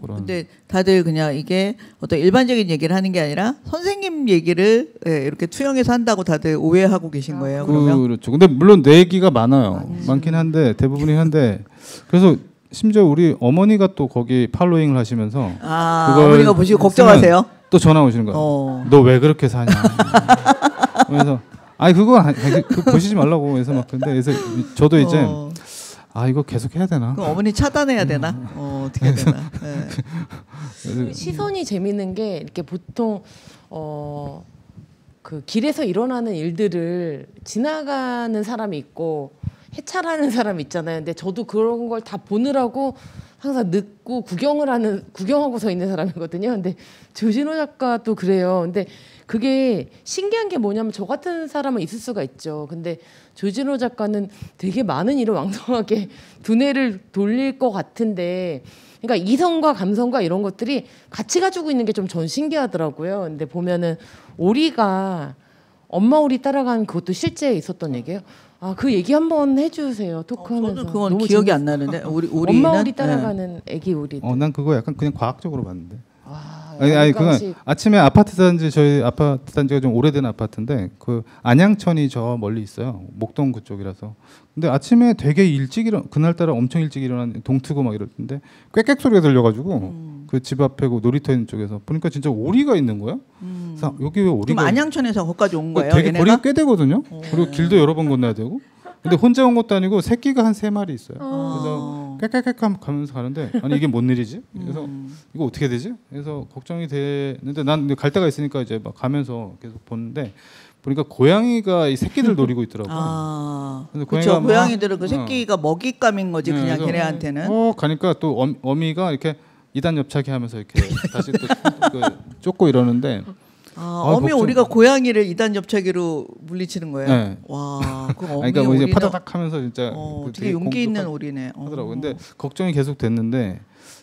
Speaker 2: 그런. 근데
Speaker 1: 다들 그냥 이게 어떤 일반적인 얘기를 하는 게 아니라 선생님 얘기를 이렇게 투영해서 한다고 다들 오해하고 계신 거예요. 그러면
Speaker 2: 그렇죠. 근데 물론 내 얘기가 많아요. 많긴 한데 대부분이 한데 그래서 심지어 우리 어머니가 또 거기 팔로잉을 하시면서
Speaker 1: 어머니가 보시고 걱정하세요.
Speaker 2: 또 전화 오시는 거예요. 너 왜 그렇게 사냐? 그래서 그거 보시지 말라고 해서 막 그래서 저도 이제 이거 계속 해야 되나?
Speaker 1: 그럼 어머니 차단해야 되나? 어떻게 해야 되나?
Speaker 3: 시선이 재밌는 게 이렇게 보통 그 길에서 일어나는 일들을 지나가는 사람이 있고 해찰하는 사람이 있잖아요. 근데 저도 그런 걸 다 보느라고 항상 늦고 구경하고 서 있는 사람이거든요. 근데 조진호 작가도 그래요. 근데 그게 신기한 게 뭐냐면 저 같은 사람은 있을 수가 있죠. 근데 조진호 작가는 되게 많은 일을 왕성하게 두뇌를 돌릴 것 같은데 그러니까 이성과 감성과 이런 것들이 같이 가지고 있는 게 좀 전 신기하더라고요. 근데 보면은 오리가 엄마 오리 따라간 그것도 실제 있었던 얘기예요. 그 얘기 한번 해주세요. 토크하면서.
Speaker 1: 저는 그건 기억이 안 나는데 우리는
Speaker 3: 엄마 오리 따라가는 애기 오리.
Speaker 2: 난 그거 약간 그냥 과학적으로 봤는데. 그건 아침에 저희 아파트 단지가 좀 오래된 아파트인데 그 안양천이 저 멀리 있어요. 목동 그쪽이라서. 근데 아침에 되게 일찍 그날따라 엄청 일찍 일어난 동트고 막 이러던데 꽥꽥 소리가 들려가지고 그 집 앞에 그 놀이터 있는 쪽에서 보니까 진짜 오리가 있는 거야. 그래서 여기 왜 오리가?
Speaker 1: 그럼 안양천에서 거기까지 온 거예요?
Speaker 2: 되게 거리가 꽤 되거든요. 그리고 길도 여러 번 건너야 되고. 근데 혼자 온 것도 아니고 새끼가 한 3마리 있어요. 그래서 꽥꽥꽥 가면서 가는데 이게 뭔 일이지? 그래서 이거 어떻게 되지? 그래서 걱정이 되는데 난 갈 데가 있으니까 이제 막 가면서 계속 보는데 보니까 고양이가 이 새끼들 노리고 있더라고요.
Speaker 1: 그렇죠. 고양이들은 그 새끼가 먹잇감인 거지 그냥 걔네한테는.
Speaker 2: 가니까 또 어미가 이렇게 2단 옆차기 하면서 이렇게 다시 또 쫓고 이러는데.
Speaker 1: 어미 오리가 고양이를 2단 접차기로 물리치는 거예요.
Speaker 2: 네.
Speaker 1: 와,
Speaker 2: 그러니까 뭐 이제 파다닥 하면서 진짜
Speaker 1: 되게 용기 있는 오리네.
Speaker 2: 하더라고. 근데 걱정이 계속 됐는데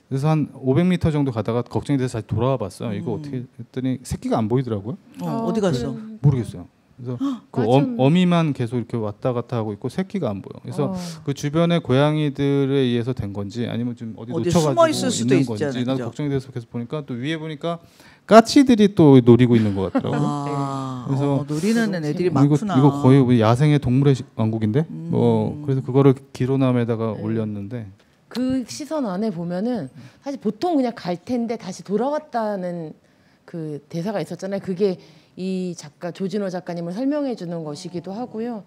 Speaker 2: 그래서 한 500m 정도 가다가 걱정이 돼서 다시 돌아와 봤어요. 이거 어떻게 했더니 새끼가 안 보이더라고요.
Speaker 1: 어디 갔어?
Speaker 2: 모르겠어요. 그래서 그 어미만 계속 이렇게 왔다 갔다 하고 있고 새끼가 안 보여. 그래서 그 주변의 고양이들에 의해서 된 건지 아니면 좀 어디 놓쳐가지고
Speaker 1: 숨어 있을 수도
Speaker 2: 있는 건지
Speaker 1: 있잖아요.
Speaker 2: 난 걱정이 돼서 계속 보니까 또 위에 보니까 까치들이 또 노리고 있는 것 같더라고요. 그래서
Speaker 1: 노리는 애들이 많구나.
Speaker 2: 이거 거의 우리 야생의 동물의 왕국인데 뭐 그래서 그거를 기로남에다가 올렸는데
Speaker 3: 그 시선 안에 보면은 사실 보통 그냥 갈 텐데 다시 돌아왔다는 그 대사가 있었잖아요. 그게 이 작가 조진호 작가님을 설명해 주는 것이기도 하고요.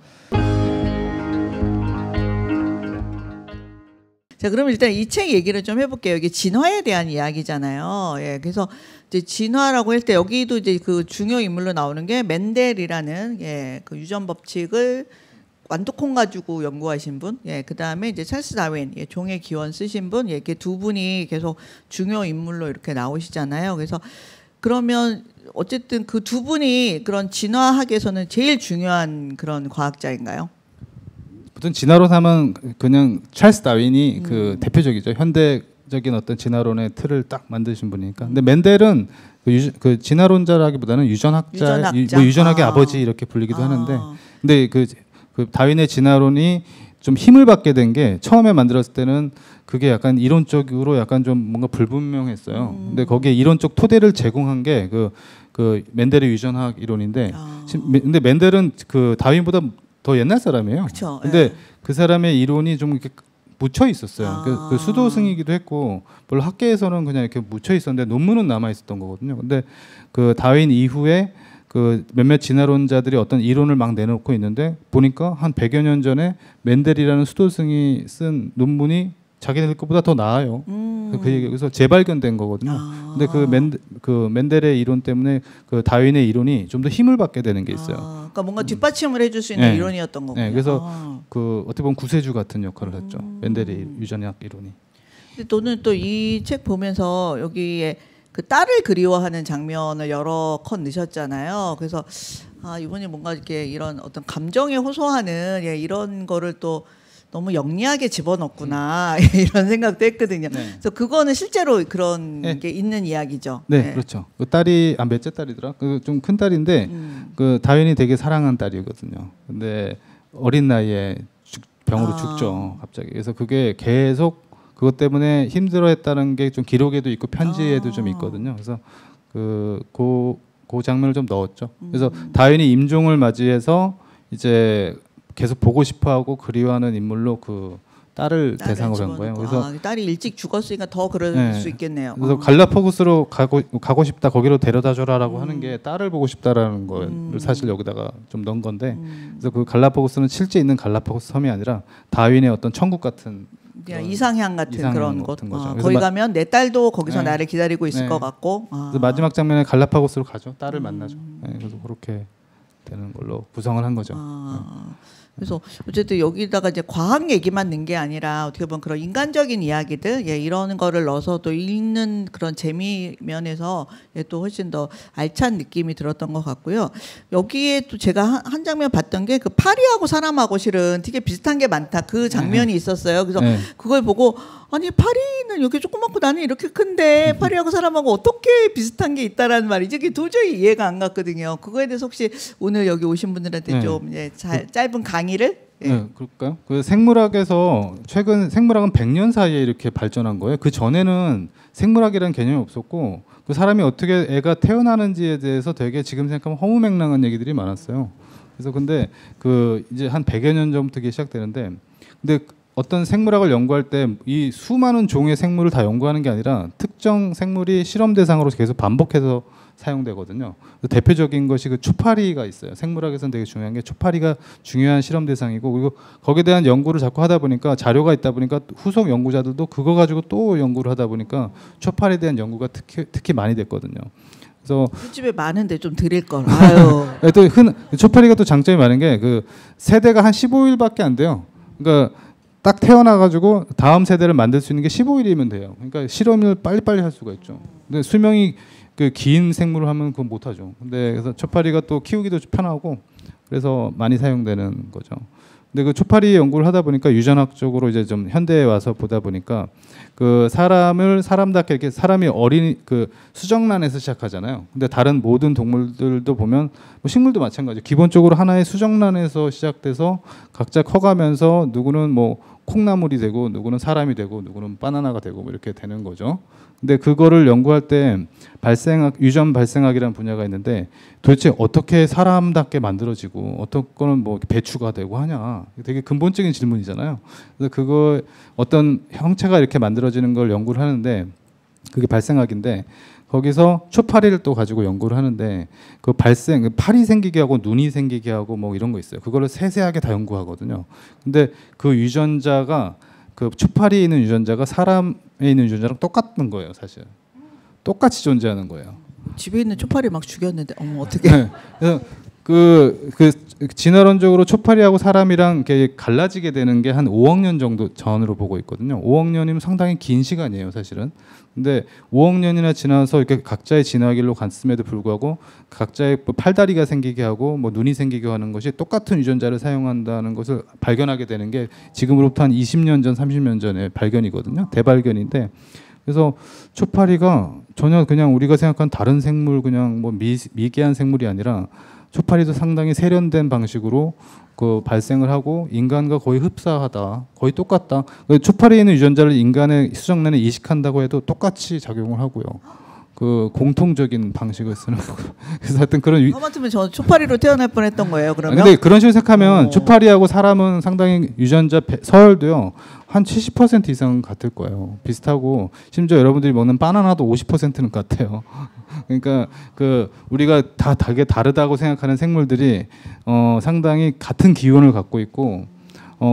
Speaker 1: 자, 그러면 일단 이 책 얘기를 좀 해볼게요. 이게 진화에 대한 이야기잖아요. 예, 그래서 이제 진화라고 할 때 여기도 이제 그 중요 인물로 나오는 게 멘델이라는 그 유전 법칙을 완두콩 가지고 연구하신 분, 그 다음에 이제 찰스 다윈, 종의 기원 쓰신 분, 이렇게 두 분이 계속 중요 인물로 이렇게 나오시잖아요. 그래서 그러면 어쨌든 그 두 분이 그런 진화학에서는 제일 중요한 그런 과학자인가요?
Speaker 2: 보통 진화론 하면 그냥 찰스 다윈이 그 대표적이죠. 현대적인 어떤 진화론의 틀을 딱 만드신 분이니까. 근데 멘델은 그 진화론자라기보다는 유전학자. 뭐 유전학의 아버지 이렇게 불리기도 하는데, 근데 그 다윈의 진화론이 좀 힘을 받게 된 게 처음에 만들었을 때는 그게 약간 이론적으로 약간 좀 뭔가 불분명했어요. 근데 거기에 이론적 토대를 제공한 게 그 멘델의 유전학 이론인데, 근데 멘델은 그 다윈보다 더 옛날 사람이에요.
Speaker 1: 그쵸,
Speaker 2: 근데 그 사람의 이론이 좀 이렇게 묻혀 있었어요. 그 수도승이기도 했고, 물론 학계에서는 그냥 이렇게 묻혀 있었는데 논문은 남아 있었던 거거든요. 근데 그 다윈 이후에 그 몇몇 진화론자들이 어떤 이론을 막 내놓고 있는데 보니까 한 100여 년 전에 멘델이라는 수도승이 쓴 논문이 자기들 것보다 더 나아요. 그래서 재발견된 거거든요. 근데 그 멘델의 이론 때문에 그 다윈의 이론이 좀 더 힘을 받게 되는 게 있어요.
Speaker 1: 그러니까 뭔가 뒷받침을 해줄 수 있는 이론이었던 거군요.
Speaker 2: 네, 그래서 그 어떻게 보면 구세주 같은 역할을 했죠. 멘델의 유전학 이론이.
Speaker 1: 근데 또는 또 이 책 보면서 여기에 그 딸을 그리워하는 장면을 여러 컷 넣으셨잖아요. 그래서 이분이 뭔가 이렇게 이런 어떤 감정에 호소하는 이런 거를 또 너무 영리하게 집어넣구나 이런 생각도 했거든요. 그래서 그거는 실제로 그런 게 있는 이야기죠.
Speaker 2: 네, 그렇죠. 그 딸이 몇째 딸이더라? 그 좀 큰 딸인데 그 다윈이 되게 사랑한 딸이거든요. 근데 어린 나이에 병으로 죽죠, 갑자기. 그래서 그게 계속 그것 때문에 힘들어했다는 게 좀 기록에도 있고 편지에도 좀 있거든요. 그래서 그 장면을 좀 넣었죠. 그래서 다윈이 임종을 맞이해서 이제 계속 보고 싶어하고 그리워하는 인물로 그 딸을 대상으로 한 거예요. 그래서
Speaker 1: 딸이 일찍 죽었으니까 더 그럴 수 있겠네요.
Speaker 2: 그래서 갈라파고스로 가고 싶다, 거기로 데려다줘라라고 하는 게 딸을 보고 싶다라는 걸 사실 여기다가 좀 넣은 건데, 그래서 그 갈라파고스는 실제 있는 갈라파고스 섬이 아니라 다윈의 어떤 천국 같은
Speaker 1: 그냥 이상향 같은 그런 곳.
Speaker 2: 거죠.
Speaker 1: 거기 가면 내 딸도 거기서 나를 기다리고 있을 것 같고.
Speaker 2: 그래서 마지막 장면에 갈라파고스로 가죠. 딸을 만나죠. 그래서 그렇게 되는 걸로 구성을 한 거죠.
Speaker 1: 그래서 어쨌든 여기다가 이제 과학 얘기만 넣은 게 아니라 어떻게 보면 그런 인간적인 이야기들 이런 거를 넣어서 또 읽는 그런 재미 면에서 또 훨씬 더 알찬 느낌이 들었던 것 같고요. 여기에 또 제가 한 장면 봤던 게 그 파리하고 사람하고 실은 되게 비슷한 게 많다. 그 장면이 있었어요. 그래서 그걸 보고 아니 파리는 이렇게 조그맣고 나는 이렇게 큰데 파리하고 사람하고 어떻게 비슷한 게 있다라는 말이지 이게 도저히 이해가 안 갔거든요. 그거에 대해서 혹시 오늘 여기 오신 분들한테 좀 짧은 강의를
Speaker 2: 네, 그럴까요? 그 생물학에서 최근 생물학은 100년 사이에 이렇게 발전한 거예요. 그 전에는 생물학이라는 개념이 없었고 그 사람이 어떻게 애가 태어나는지에 대해서 되게 지금 생각하면 허무맹랑한 얘기들이 많았어요. 그래서 근데 그 이제 한 100여 년 전부터 이게 시작되는데 근데 어떤 생물학을 연구할 때 이 수많은 종의 생물을 다 연구하는 게 아니라 특정 생물이 실험 대상으로 계속 반복해서 사용되거든요. 대표적인 것이 그 초파리가 있어요. 생물학에서는 되게 중요한 게 초파리가 중요한 실험 대상이고 그리고 거기에 대한 연구를 자꾸 하다 보니까 자료가 있다 보니까 후속 연구자들도 그거 가지고 또 연구를 하다 보니까 초파리에 대한 연구가 특히 많이 됐거든요. 그래서
Speaker 1: 집에 많은데 좀 드릴 걸. 아유.
Speaker 2: 또 초파리가 또 장점이 많은 게 그 세대가 한 15일밖에 안 돼요. 그러니까 딱 태어나가지고 다음 세대를 만들 수 있는 게 15일이면 돼요. 그러니까 실험을 빨리빨리 할 수가 있죠. 근데 수명이 그 긴 생물을 하면 그건 못하죠. 근데 그래서 초파리가 또 키우기도 편하고 그래서 많이 사용되는 거죠. 근데 그 초파리 연구를 하다 보니까 유전학적으로 이제 좀 현대에 와서 보다 보니까 그 사람을 사람답게 이렇게 사람이 어린 그 수정란에서 시작하잖아요. 근데 다른 모든 동물들도 보면 뭐 식물도 마찬가지. 기본적으로 하나의 수정란에서 시작돼서 각자 커가면서 누구는 뭐 콩나물이 되고 누구는 사람이 되고 누구는 바나나가 되고 뭐 이렇게 되는 거죠. 근데 그거를 연구할 때 발생학, 유전 발생학이라는 분야가 있는데 도대체 어떻게 사람답게 만들어지고 어떤 거는 뭐 배추가 되고 하냐. 되게 근본적인 질문이잖아요. 그래서 그거 어떤 형체가 이렇게 만들어지는 걸 연구를 하는데 그게 발생학인데 거기서 초파리를 또 가지고 연구를 하는데 그 발생, 팔이 생기게 하고 눈이 생기게 하고 뭐 이런 거 있어요. 그거를 세세하게 다 연구하거든요. 근데 그 유전자가 그 초파리에 있는 유전자가 사람에 있는 유전자랑 똑같은 거예요, 사실. 똑같이 존재하는 거예요.
Speaker 1: 집에 있는 초파리 막 죽였는데 어머 어떻게?
Speaker 2: 네. 그래서 그 진화론적으로 초파리하고 사람이랑 이렇게 갈라지게 되는 게 한 5억 년 정도 전으로 보고 있거든요. 5억 년이면 상당히 긴 시간이에요, 사실은. 근데 5억 년이나 지나서 이렇게 각자의 진화길로 갔음에도 불구하고 각자의 팔다리가 생기게 하고 뭐 눈이 생기게 하는 것이 똑같은 유전자를 사용한다는 것을 발견하게 되는 게 지금으로부터 한 20년 전, 30년 전의 발견이거든요. 대발견인데 그래서 초파리가 전혀 그냥 우리가 생각한 다른 생물 그냥 뭐 미개한 생물이 아니라 초파리도 상당히 세련된 방식으로 그 발생을 하고 인간과 거의 흡사하다, 거의 똑같다. 초파리에 있는 유전자를 인간의 수정란에 이식한다고 해도 똑같이 작용을 하고요. 그 공통적인 방식을 쓰는 거고. 그래서 하여튼 그런
Speaker 1: 하마터면 저 초파리로 태어날 뻔했던 거예요. 그러면.
Speaker 2: 근데 그런 식으로 생각하면 초파리하고 사람은 상당히 유전자 서열도요 한 70% 이상 같을 거예요. 비슷하고 심지어 여러분들이 먹는 바나나도 50%는 같아요. 그러니까 그 우리가 다 되게 다르다고 생각하는 생물들이 상당히 같은 기원을 갖고 있고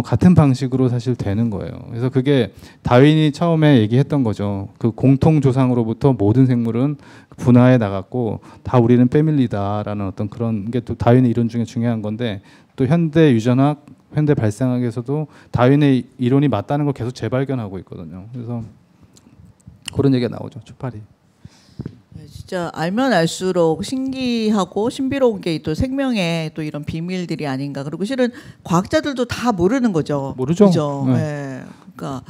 Speaker 2: 같은 방식으로 사실 되는 거예요. 그래서 그게 다윈이 처음에 얘기했던 거죠. 그 공통 조상으로부터 모든 생물은 분화해 나갔고 다 우리는 패밀리다라는 어떤 그런 게 또 다윈의 이론 중에 중요한 건데 또 현대 유전학, 현대 발생학에서도 다윈의 이론이 맞다는 걸 계속 재발견하고 있거든요. 그래서 그런 얘기가 나오죠. 초파리.
Speaker 1: 진짜 알면 알수록 신기하고 신비로운 게 또 생명의 또 이런 비밀들이 아닌가. 그리고 실은 과학자들도 다 모르는 거죠.
Speaker 2: 모르죠.
Speaker 1: 그죠?
Speaker 2: 네.
Speaker 1: 네. 그러니까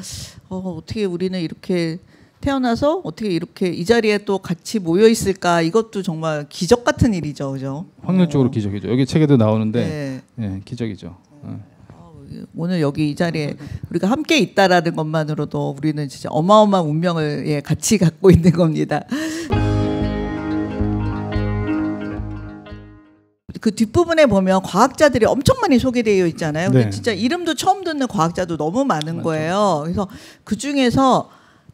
Speaker 1: 어떻게 우리는 이렇게 태어나서 어떻게 이렇게 이 자리에 또 같이 모여 있을까? 이것도 정말 기적 같은 일이죠, 그죠?
Speaker 2: 확률적으로 기적이죠. 여기 책에도 나오는데 네, 기적이죠.
Speaker 1: 오늘 여기 이 자리에 우리가 함께 있다라는 것만으로도 우리는 진짜 어마어마한 운명을 같이 갖고 있는 겁니다. 그 뒷부분에 보면 과학자들이 엄청 많이 소개되어 있잖아요. 근데 진짜 이름도 처음 듣는 과학자도 너무 많은 맞죠. 거예요. 그래서 그 중에서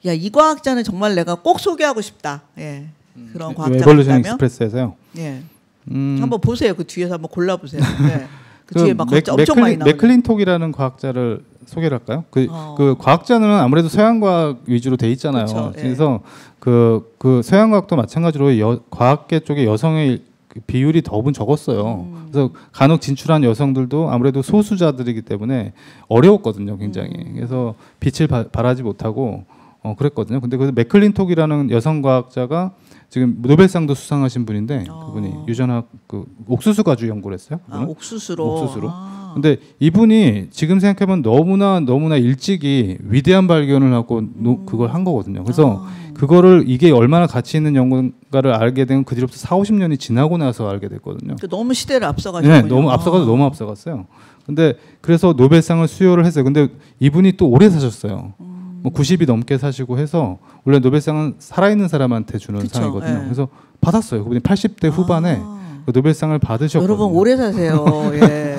Speaker 1: 야, 이 과학자는 정말 내가 꼭 소개하고 싶다. 예. 그런 과학자가
Speaker 2: 에볼루션 익스프레스에서요.
Speaker 1: 예. 한번 보세요. 그 뒤에서 한번 골라 보세요. 예. 그 뒤에 막
Speaker 2: 엄청 많이 나와요. 맥클린톡이라는 과학자를 소개를 할까요? 그 과학자는 아무래도 서양과학 위주로 돼 있잖아요. 그렇죠. 그래서 그 서양과학도 마찬가지로 과학계 쪽에 여성의 비율이 더분 적었어요. 그래서 간혹 진출한 여성들도 아무래도 소수자들이기 때문에 어려웠거든요, 굉장히. 그래서 빛을 발하지 못하고 그랬거든요. 근데 그 맥클린톡이라는 여성 과학자가 지금 노벨상도 수상하신 분인데 그분이 유전학 그 옥수수 가지고 연구를 했어요.
Speaker 1: 옥수수로.
Speaker 2: 근데 이분이 지금 생각해보면 너무나 일찍이 위대한 발견을 하고 그걸 한 거거든요. 그래서 그거를 이게 얼마나 가치 있는 연구가를 알게 된 그 뒤로부터 40-50년이 지나고 나서 알게 됐거든요.
Speaker 1: 너무 시대를 앞서가지고.
Speaker 2: 네, 너무 앞서갔어요. 근데 그래서 노벨상을 수여를 했어요. 근데 이분이 또 오래 사셨어요. 뭐 90이 넘게 사시고 해서 원래 노벨상은 살아있는 사람한테 주는 그쵸, 상이거든요. 그래서 받았어요. 그분이 80대 후반에 그 노벨상을 받으셨거든요.
Speaker 1: 여러분 오래 사세요. 예.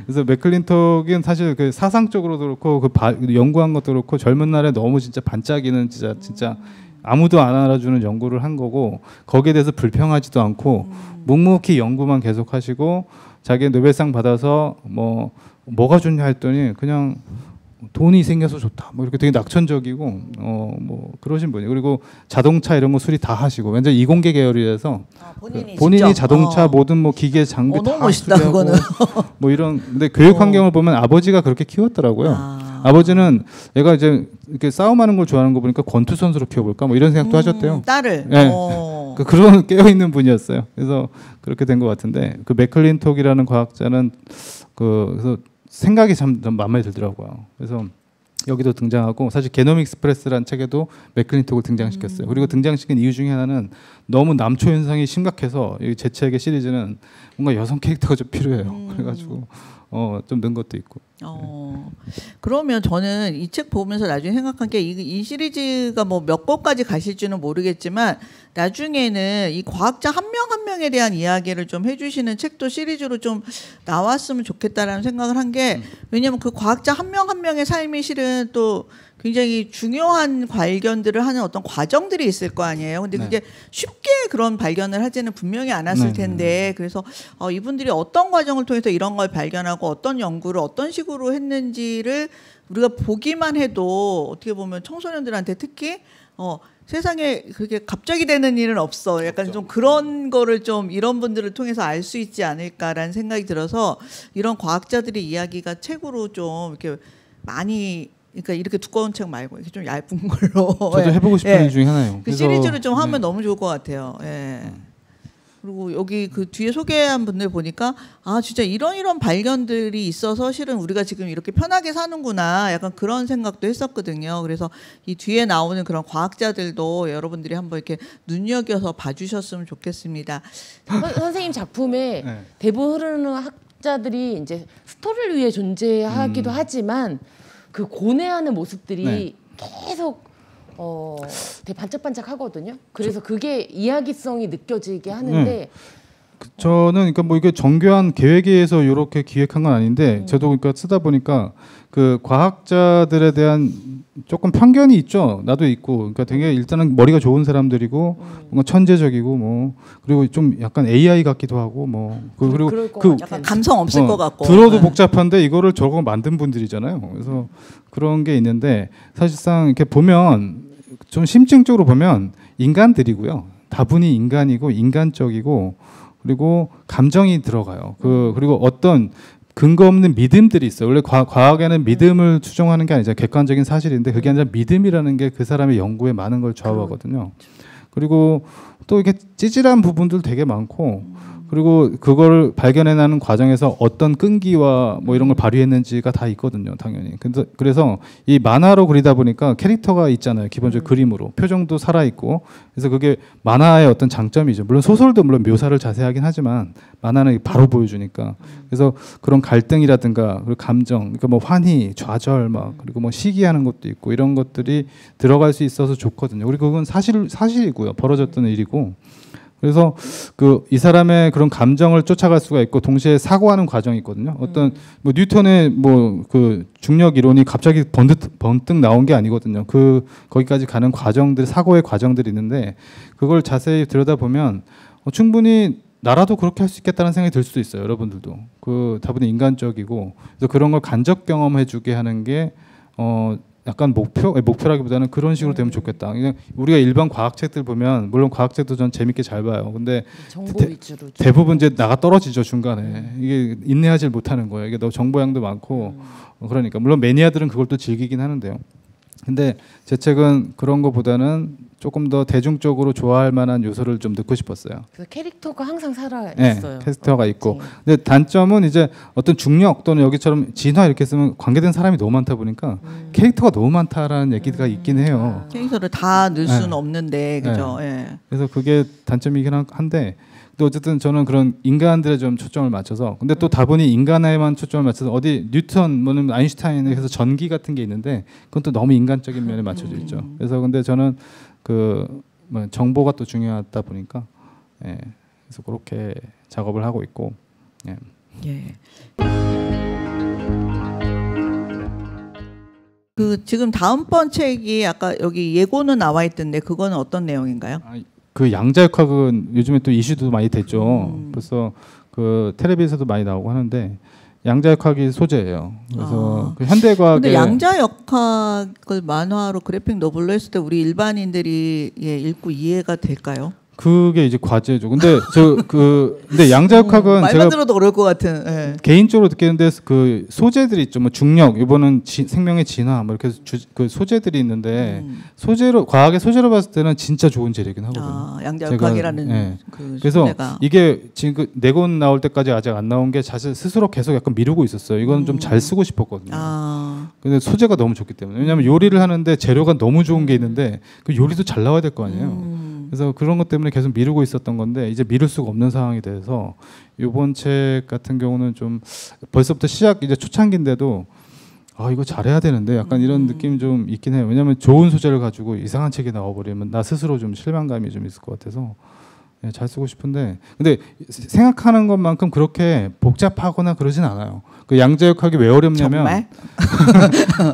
Speaker 2: 그래서 맥클린톡은 사실 그 사상적으로도 그렇고 그 연구한 것도 그렇고 젊은 날에 너무 진짜 반짝이는 진짜 아무도 안 알아주는 연구를 한 거고 거기에 대해서 불평하지도 않고 묵묵히 연구만 계속하시고 자기 노벨상 받아서 뭐가 좋냐 했더니 그냥 돈이 생겨서 좋다. 뭐 이렇게 되게 낙천적이고 뭐 그러신 분이에요. 그리고 자동차 이런 거 수리 다 하시고 완전 이공계 계열이라서 본인이 자동차 모든 뭐 기계 장비 다
Speaker 1: 멋있다,
Speaker 2: 수리하고
Speaker 1: 그거는.
Speaker 2: 뭐 이런 근데 교육 환경을 보면 아버지가 그렇게 키웠더라고요. 아버지는 얘가 이제 이렇게 싸움하는 걸 좋아하는 거 보니까 권투 선수로 키워볼까 뭐 이런 생각도 하셨대요.
Speaker 1: 딸을.
Speaker 2: 네. 그런 깨어 있는 분이었어요. 그래서 그렇게 된 것 같은데 그 맥클린톡이라는 과학자는 그래서 생각이 참 마음에 들더라고요. 그래서 여기도 등장하고 사실 게놈 익스프레스라는 책에도 맥클린톡을 등장시켰어요. 그리고 등장시킨 이유 중에 하나는 너무 남초 현상이 심각해서 제 책의 시리즈는 뭔가 여성 캐릭터가 좀 필요해요. 그래가지고 좀 넣은 것도 있고.
Speaker 1: 그러면 저는 이 책 보면서 나중에 생각한 게 이 시리즈가 뭐 몇 권까지 가실지는 모르겠지만 나중에는 이 과학자 한 명 한 명에 대한 이야기를 좀 해주시는 책도 시리즈로 좀 나왔으면 좋겠다라는 생각을 한 게 왜냐하면 그 과학자 한 명 한 명의 삶이 실은 또 굉장히 중요한 발견들을 하는 어떤 과정들이 있을 거 아니에요. 근데 그게 쉽게 그런 발견을 하지는 분명히 않았을 텐데 그래서 이분들이 어떤 과정을 통해서 이런 걸 발견하고 어떤 연구를 어떤 식으로 했는지를 우리가 보기만 해도 어떻게 보면 청소년들한테 특히 세상에 그게 갑자기 되는 일은 없어. 약간 좀 그런 거를 좀 이런 분들을 통해서 알 수 있지 않을까라는 생각이 들어서 이런 과학자들의 이야기가 책으로 좀 이렇게 많이 그러니까 이렇게 두꺼운 책 말고 이렇게 좀 얇은 걸로
Speaker 2: 저도 해보고 싶은 일 중에 하나예요.
Speaker 1: 그 시리즈를 좀 하면 너무 좋을 것 같아요. 그리고 여기 그 뒤에 소개한 분들 보니까 진짜 이런 발견들이 있어서 실은 우리가 지금 이렇게 편하게 사는구나 약간 그런 생각도 했었거든요. 그래서 이 뒤에 나오는 그런 과학자들도 여러분들이 한번 이렇게 눈여겨서 봐주셨으면 좋겠습니다.
Speaker 3: 선생님 작품에 대부 흐르는 학자들이 이제 스토리를 위해 존재하기도 하지만 그 고뇌하는 모습들이 계속 되게 반짝반짝하거든요. 그래서 그게 이야기성이 느껴지게 하는데
Speaker 2: 저는 그러니까 뭐 이게 정교한 계획에 의해서 이렇게 기획한 건 아닌데 저도 그러니까 쓰다 보니까 그 과학자들에 대한 조금 편견이 있죠. 나도 있고. 그러니까 되게 일단은 머리가 좋은 사람들이고 뭔가 천재적이고 뭐 그리고 좀 약간 AI 같기도 하고 뭐 그리고 그
Speaker 1: 약간 감성 없을 것 같고
Speaker 2: 들어도 복잡한데 이거를 저거 만든 분들이잖아요. 그래서 그런 게 있는데 사실상 이렇게 보면 좀 심층적으로 보면 인간들이고요. 다분히 인간이고 인간적이고 그리고 감정이 들어가요. 그리고 어떤 근거 없는 믿음들이 있어요. 원래 과학에는 믿음을 추종하는 게 아니죠. 객관적인 사실인데 그게 아니라 믿음이라는 게 그 사람의 연구에 많은 걸 좌우하거든요. 그리고 또 이게 찌질한 부분들 되게 많고 그리고 그걸 발견해내는 과정에서 어떤 끈기와 뭐 이런 걸 발휘했는지가 다 있거든요, 당연히. 그래서 이 만화로 그리다 보니까 캐릭터가 있잖아요, 기본적으로 그림으로 표정도 살아 있고. 그래서 그게 만화의 어떤 장점이죠. 물론 소설도 물론 묘사를 자세하긴 하지만 만화는 바로 보여주니까. 그래서 그런 갈등이라든가 그리고 감정, 그러니까 뭐 환희, 좌절, 막 그리고 뭐 시기하는 것도 있고 이런 것들이 들어갈 수 있어서 좋거든요. 그리고 그건 사실이고요, 벌어졌던 일이고. 그래서 이 사람의 그런 감정을 쫓아갈 수가 있고 동시에 사고하는 과정이 있거든요. 어떤 뭐 뉴턴의 뭐 그 중력 이론이 갑자기 번뜩 나온 게 아니거든요. 거기까지 가는 과정들, 사고의 과정들이 있는데 그걸 자세히 들여다보면 충분히 나라도 그렇게 할 수 있겠다는 생각이 들 수도 있어요. 여러분들도 다분히 인간적이고 그래서 그런 걸 간접 경험해주게 하는 게 약간 목표라기보다는 그런 식으로 되면 좋겠다. 그냥 우리가 일반 과학책들 보면 물론 과학책도 전 재밌게 잘 봐요. 근데
Speaker 3: 정보 위주로
Speaker 2: 대부분 이제 나가 떨어지죠 중간에. 이게 인내하지 못하는 거예요. 이게 너무 정보량도 많고 그러니까 물론 매니아들은 그걸 또 즐기긴 하는데요. 근데 제 책은 그런 거보다는 조금 더 대중적으로 좋아할 만한 요소를 좀 넣고 싶었어요.
Speaker 3: 그래서 캐릭터가 항상 살아
Speaker 2: 네,
Speaker 3: 있어요.
Speaker 2: 캐릭터가 있고. 근데 단점은 이제 어떤 중력 또는 여기처럼 진화 이렇게 쓰면 관계된 사람이 너무 많다 보니까 캐릭터가 너무 많다라는 얘기가 있긴 해요.
Speaker 1: 캐릭터를 다 넣을 수는 없는데 그죠?
Speaker 2: 그래서 그게 단점이긴 한데 또 어쨌든 저는 그런 인간들에 좀 초점을 맞춰서 근데 또 다분히 인간에만 초점을 맞춰서 어디 뉴턴 뭐는 아인슈타인에 해서 전기 같은 게 있는데 그건 또 너무 인간적인 면에 맞춰져 있죠. 그래서 근데 저는 뭐 정보가 또 중요하다 보니까 그래서 그렇게 작업을 하고 있고.
Speaker 1: 지금 다음번 책이 아까 여기 예고는 나와 있던데 그거는 어떤 내용인가요?
Speaker 2: 그 양자역학은 요즘에 또 이슈도 많이 됐죠. 벌써 그 텔레비에서도 많이 나오고 하는데 양자역학이 소재예요. 그래서 그 현대과학의
Speaker 1: 근데 양자역학을 만화로 그래픽 노블로 했을 때 우리 일반인들이 읽고 이해가 될까요?
Speaker 2: 그게 이제 과제죠. 근데 근데 양자역학은
Speaker 1: 말만
Speaker 2: 제가
Speaker 1: 들어도 어려울 것 같은. 예.
Speaker 2: 개인적으로 느끼는데 그 소재들이 있죠. 뭐 중력, 이번은 생명의 진화, 뭐 이렇게 그 소재들이 있는데 소재로 과학의 소재로 봤을 때는 진짜 좋은 재료긴 하거든요.
Speaker 1: 아, 양자역학이라는
Speaker 2: 예.
Speaker 1: 그
Speaker 2: 그래서
Speaker 1: 소재가.
Speaker 2: 이게 지금 그 네 권 나올 때까지 아직 안 나온 게 자신 스스로 계속 약간 미루고 있었어요. 이거는 좀 잘 쓰고 싶었거든요.
Speaker 1: 아,
Speaker 2: 근데 소재가 너무 좋기 때문에. 왜냐하면 요리를 하는데 재료가 너무 좋은 게 있는데 그 요리도 잘 나와야 될 거 아니에요. 그래서 그런 것 때문에 계속 미루고 있었던 건데 이제 미룰 수가 없는 상황이 돼서 이번 책 같은 경우는 좀 벌써부터 시작 이제 초창기인데도 아 이거 잘해야 되는데 약간 이런 느낌이 좀 있긴 해요. 왜냐하면 좋은 소재를 가지고 이상한 책이 나와버리면 나 스스로 좀 실망감이 좀 있을 것 같아서 네, 잘 쓰고 싶은데 근데 생각하는 것만큼 그렇게 복잡하거나 그러진 않아요. 그 양자역학이 왜 어렵냐면
Speaker 1: 정말?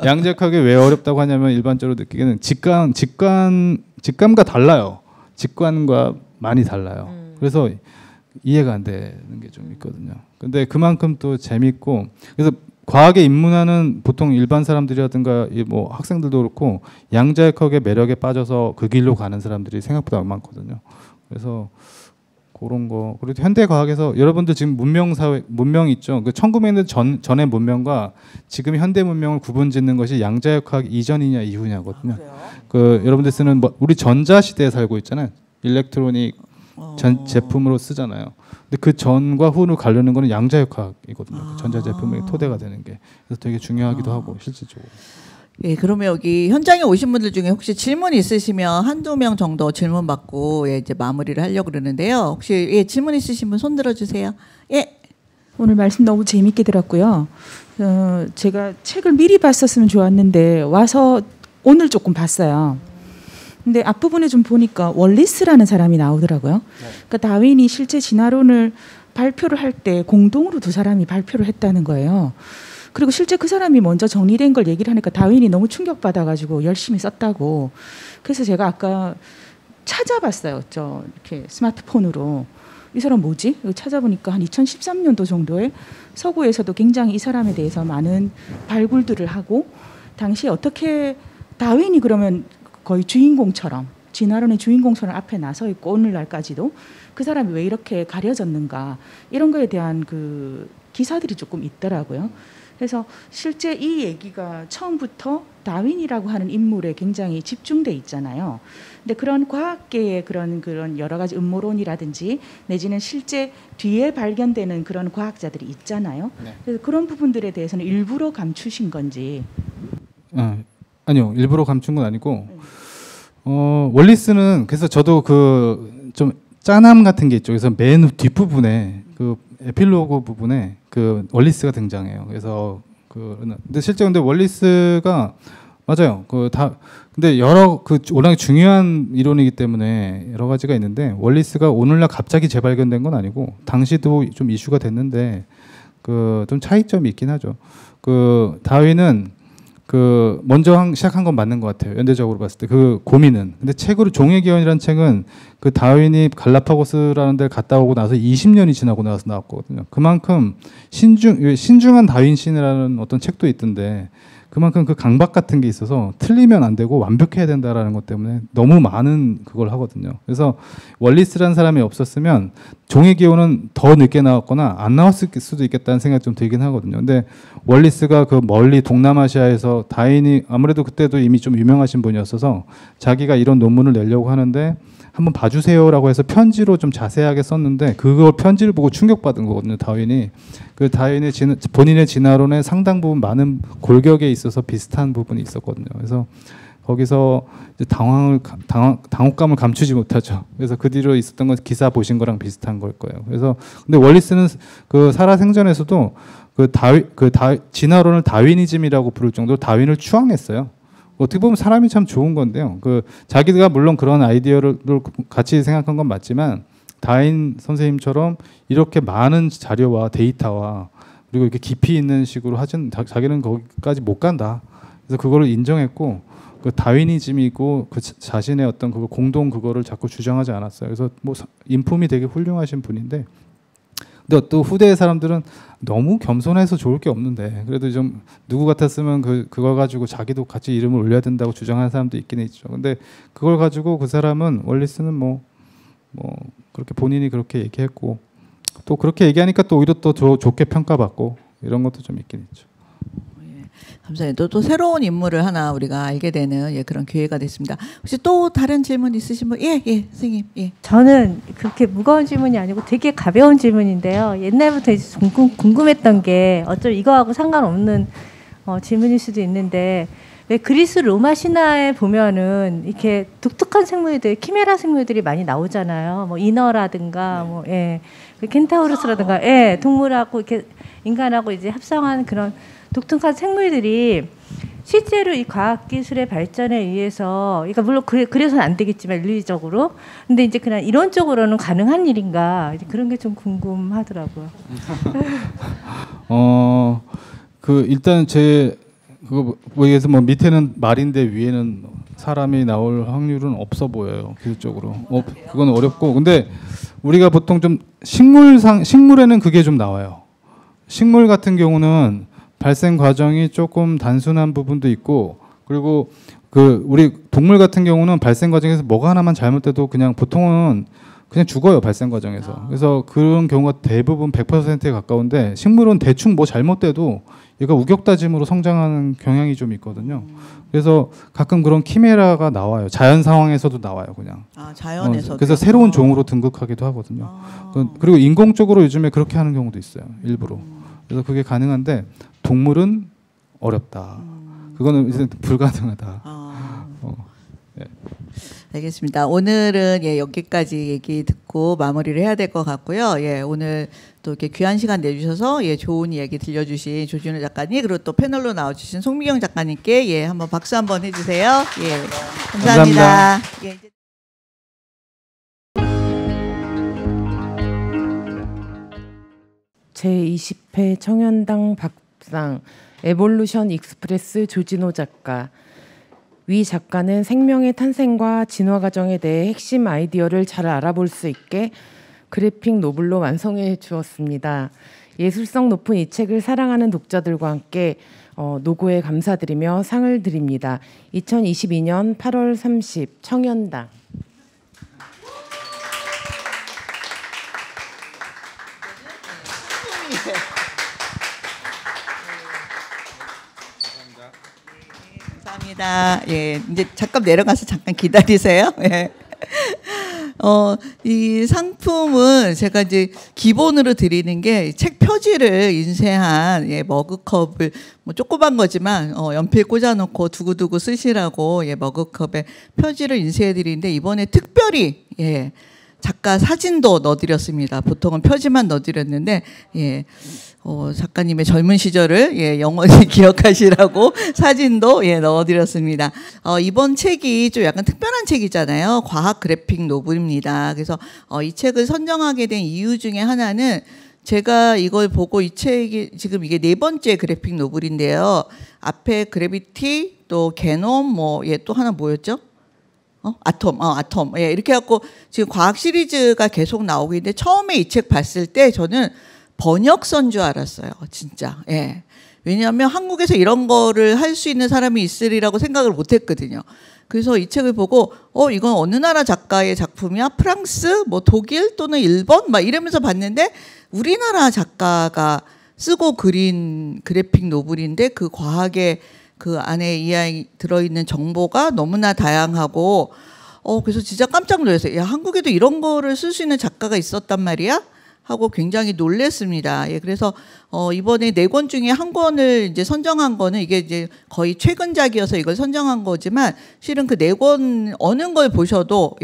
Speaker 2: 양자역학이 왜 어렵다고 하냐면 일반적으로 느끼기에는 직감과 달라요. 직관과 많이 달라요. 그래서 이해가 안 되는 게 좀 있거든요. 근데 그만큼 또 재밌고 그래서 과학에 입문하는 보통 일반 사람들이라든가 뭐 학생들도 그렇고 양자역학의 매력에 빠져서 그 길로 가는 사람들이 생각보다 많거든요. 그래서 그런 거 그리고 현대 과학에서 여러분들 지금 문명 있죠. 그 1900년 전의 문명과 지금 현대 문명을 구분짓는 것이 양자역학 이전이냐 이후냐거든요. 그 여러분들 쓰는 뭐 우리 전자 시대에 살고 있잖아요. 일렉트로닉 제품으로 쓰잖아요. 근데 그 전과 후를 가르는 거는 양자역학이거든요. 그 전자 제품의 토대가 되는 게 그래서 되게 중요하기도 하고 실질적으로.
Speaker 1: 예, 그러면 여기 현장에 오신 분들 중에 혹시 질문 있으시면 한두 명 정도 질문 받고 예, 이제 마무리를 하려고 그러는데요. 혹시 예, 질문 있으신 분 손 들어주세요. 예.
Speaker 4: 오늘 말씀 너무 재밌게 들었고요. 제가 책을 미리 봤었으면 좋았는데 와서 오늘 조금 봤어요. 근데 앞부분에 좀 보니까 월리스라는 사람이 나오더라고요. 그러니까 다윈이 실제 진화론을 발표를 할 때 공동으로 두 사람이 발표를 했다는 거예요. 그리고 실제 그 사람이 먼저 정리된 걸 얘기를 하니까 다윈이 너무 충격받아가지고 열심히 썼다고. 그래서 제가 아까 찾아봤어요. 이렇게 스마트폰으로. 이 사람 뭐지? 찾아보니까 한 2013년도 정도에 서구에서도 굉장히 이 사람에 대해서 많은 발굴들을 하고 당시에 어떻게 다윈이 그러면 거의 주인공처럼 진화론의 주인공처럼 앞에 나서 있고 오늘날까지도 그 사람이 왜 이렇게 가려졌는가 이런 거에 대한 그 기사들이 조금 있더라고요. 그래서 실제 이 얘기가 처음부터 다윈이라고 하는 인물에 굉장히 집중돼 있잖아요. 근데 그런 과학계의 그런 여러 가지 음모론이라든지 내지는 실제 뒤에 발견되는 그런 과학자들이 있잖아요. 네. 그래서 그런 부분들에 대해서는 일부러 감추신 건지.
Speaker 2: 아니요, 일부러 감춘 건 아니고 월리스는 그래서 저도 그 좀 짠함 같은 게 있죠. 그래서 맨 뒷부분에 그 에필로그 부분에 그 월리스가 등장해요. 그래서 근데 실제 근데 월리스가 맞아요. 근데 워낙 중요한 이론이기 때문에 여러 가지가 있는데 월리스가 오늘날 갑자기 재발견된 건 아니고 당시도 좀 이슈가 됐는데 좀 차이점이 있긴 하죠. 다윈은 먼저 시작한 건 맞는 것 같아요. 연대적으로 봤을 때 그 고민은. 근데 종의 기원이라는 책은 그 다윈이 갈라파고스라는 데를 갔다 오고 나서 20년이 지나고 나서 나왔거든요. 그만큼 신중한 다윈신이라는 어떤 책도 있던데 그만큼 그 강박 같은 게 있어서 틀리면 안 되고 완벽해야 된다라는 것 때문에 너무 많은 그걸 하거든요. 그래서 월리스라는 사람이 없었으면 종의 기호는 더 늦게 나왔거나 안 나왔을 수도 있겠다는 생각이 좀 들긴 하거든요. 근데 월리스가 그 멀리 동남아시아에서 다윈이 아무래도 그때도 이미 좀 유명하신 분이었어서 자기가 이런 논문을 내려고 하는데 한번 봐주세요라고 해서 편지로 좀 자세하게 썼는데 그걸 편지를 보고 충격받은 거거든요. 다윈이 본인의 진화론의 상당 부분 많은 골격에 있어서 비슷한 부분이 있었거든요. 그래서 거기서 이제 당혹감을 감추지 못하죠. 그래서 그 뒤로 있었던 건 기사 보신 거랑 비슷한 걸 거예요. 그래서 근데 월리스는 그 살아생전에서도 진화론을 다윈이즘이라고 부를 정도로 다윈을 추앙했어요. 어떻게 보면 사람이 참 좋은 건데요. 자기가 물론 그런 아이디어를 같이 생각한 건 맞지만 다윈 선생님처럼 이렇게 많은 자료와 데이터와 그리고 이렇게 깊이 있는 식으로 자기는 거기까지 못 간다. 그래서 그거를 인정했고 다윈이즘이고 자신의 어떤 그거를 자꾸 주장하지 않았어요. 그래서 뭐 인품이 되게 훌륭하신 분인데. 근데 또 후대의 사람들은 너무 겸손해서 좋을 게 없는데 그래도 좀 누구 같았으면 그걸 가지고 자기도 같이 이름을 올려야 된다고 주장하는 사람도 있긴 있죠. 근데 그걸 가지고 그 사람은 월리스는 뭐 뭐 그렇게 본인이 그렇게 얘기했고 또 그렇게 얘기하니까 또 오히려 또 좋게 평가받고 이런 것도 좀 있긴 있죠.
Speaker 1: 감사합니다. 또 새로운 인물을 하나 우리가 알게 되는 그런 기회가 됐습니다. 혹시 또 다른 질문 있으신 분? 예, 선생님. 예.
Speaker 5: 저는 그렇게 무거운 질문이 아니고 되게 가벼운 질문인데요. 옛날부터 이제 궁금했던 게 어쩜 이거하고 상관없는 질문일 수도 있는데 왜 그리스 로마 신화에 보면은 이렇게 독특한 생물들, 키메라 생물들이 많이 나오잖아요. 뭐 인어라든가 뭐 그 켄타우루스라든가 동물하고 이렇게 인간하고 이제 합성한 그런 독특한 생물들이 실제로 이 과학 기술의 발전에 의해서, 그러니까 물론 그래서는 안 되겠지만 인류적으로, 근데 이제 그냥 이론적으로는 가능한 일인가, 이제 그런 게 좀 궁금하더라고요.
Speaker 2: 그 일단 제 그거 뭐에서 뭐 밑에는 말인데 위에는 사람이 나올 확률은 없어 보여요, 기술적으로. 그건 어렵고, 근데 우리가 보통 좀 식물에는 그게 좀 나와요. 식물 같은 경우는 발생 과정이 조금 단순한 부분도 있고, 그리고 그 우리 동물 같은 경우는 발생 과정에서 뭐가 하나만 잘못돼도 그냥 보통은 그냥 죽어요, 발생 과정에서. 그래서 그런 경우가 대부분 100%에 가까운데, 식물은 대충 뭐 잘못돼도 얘가 우격다짐으로 성장하는 경향이 좀 있거든요. 그래서 가끔 그런 키메라가 나와요. 자연 상황에서도 나와요, 그냥.
Speaker 1: 자연에서도.
Speaker 2: 그래서 새로운 종으로 등극하기도 하거든요. 그리고 인공적으로 요즘에 그렇게 하는 경우도 있어요, 일부러. 그래서 그게 가능한데 동물은 어렵다. 그거는 이제 불가능하다.
Speaker 1: 알겠습니다. 오늘은 여기까지 얘기 듣고 마무리를 해야 될 것 같고요. 오늘 또 이렇게 귀한 시간 내주셔서 좋은 이야기 들려주신 조진우 작가님, 그리고 또 패널로 나와주신 송미경 작가님께 한번 박수 한번 해주세요. 감사합니다.
Speaker 3: 제20회 청년당 박상 에볼루션 익스프레스 조진호 작가. 위 작가는 생명의 탄생과 진화 과정에 대해 핵심 아이디어를 잘 알아볼 수 있게 그래픽 노블로 완성해 주었습니다. 예술성 높은 이 책을 사랑하는 독자들과 함께 노고에 감사드리며 상을 드립니다. 2022년 8월 30 청년당.
Speaker 1: 감사합니다. 이제 잠깐 내려가서 잠깐 기다리세요. 이 상품은 제가 이제 기본으로 드리는 게 책 표지를 인쇄한 머그컵을, 뭐 조그만 거지만 연필 꽂아놓고 두고두고 쓰시라고 머그컵에 표지를 인쇄해 드리는데, 이번에 특별히 작가 사진도 넣어드렸습니다. 보통은 표지만 넣어드렸는데 작가님의 젊은 시절을 영원히 기억하시라고 사진도 넣어드렸습니다. 이번 책이 좀 약간 특별한 책이잖아요. 과학 그래픽 노블입니다. 그래서 이 책을 선정하게 된 이유 중에 하나는, 제가 이걸 보고 이 책이 지금 이게 4번째 그래픽 노블인데요. 앞에 그래비티, 또 게놈, 또 하나 뭐였죠? 아톰. 이렇게 해갖고 지금 과학 시리즈가 계속 나오고 있는데, 처음에 이 책 봤을 때 저는 번역서인 줄 알았어요, 진짜. 왜냐하면 한국에서 이런 거를 할 수 있는 사람이 있으리라고 생각을 못 했거든요. 그래서 이 책을 보고, 이건 어느 나라 작가의 작품이야? 프랑스, 독일 또는 일본? 막 이러면서 봤는데, 우리나라 작가가 쓰고 그린 그래픽 노블인데, 그 과학의 그 안에 들어있는 정보가 너무나 다양하고, 그래서 진짜 깜짝 놀랐어요. 야, 한국에도 이런 거를 쓸 수 있는 작가가 있었단 말이야? 하고 굉장히 놀랐습니다. 그래서 이번에 4권 중에 한 권을 이제 선정한 거는, 이게 이제 거의 최근작이어서 이걸 선정한 거지만, 실은 그 4권 어느 걸 보셔도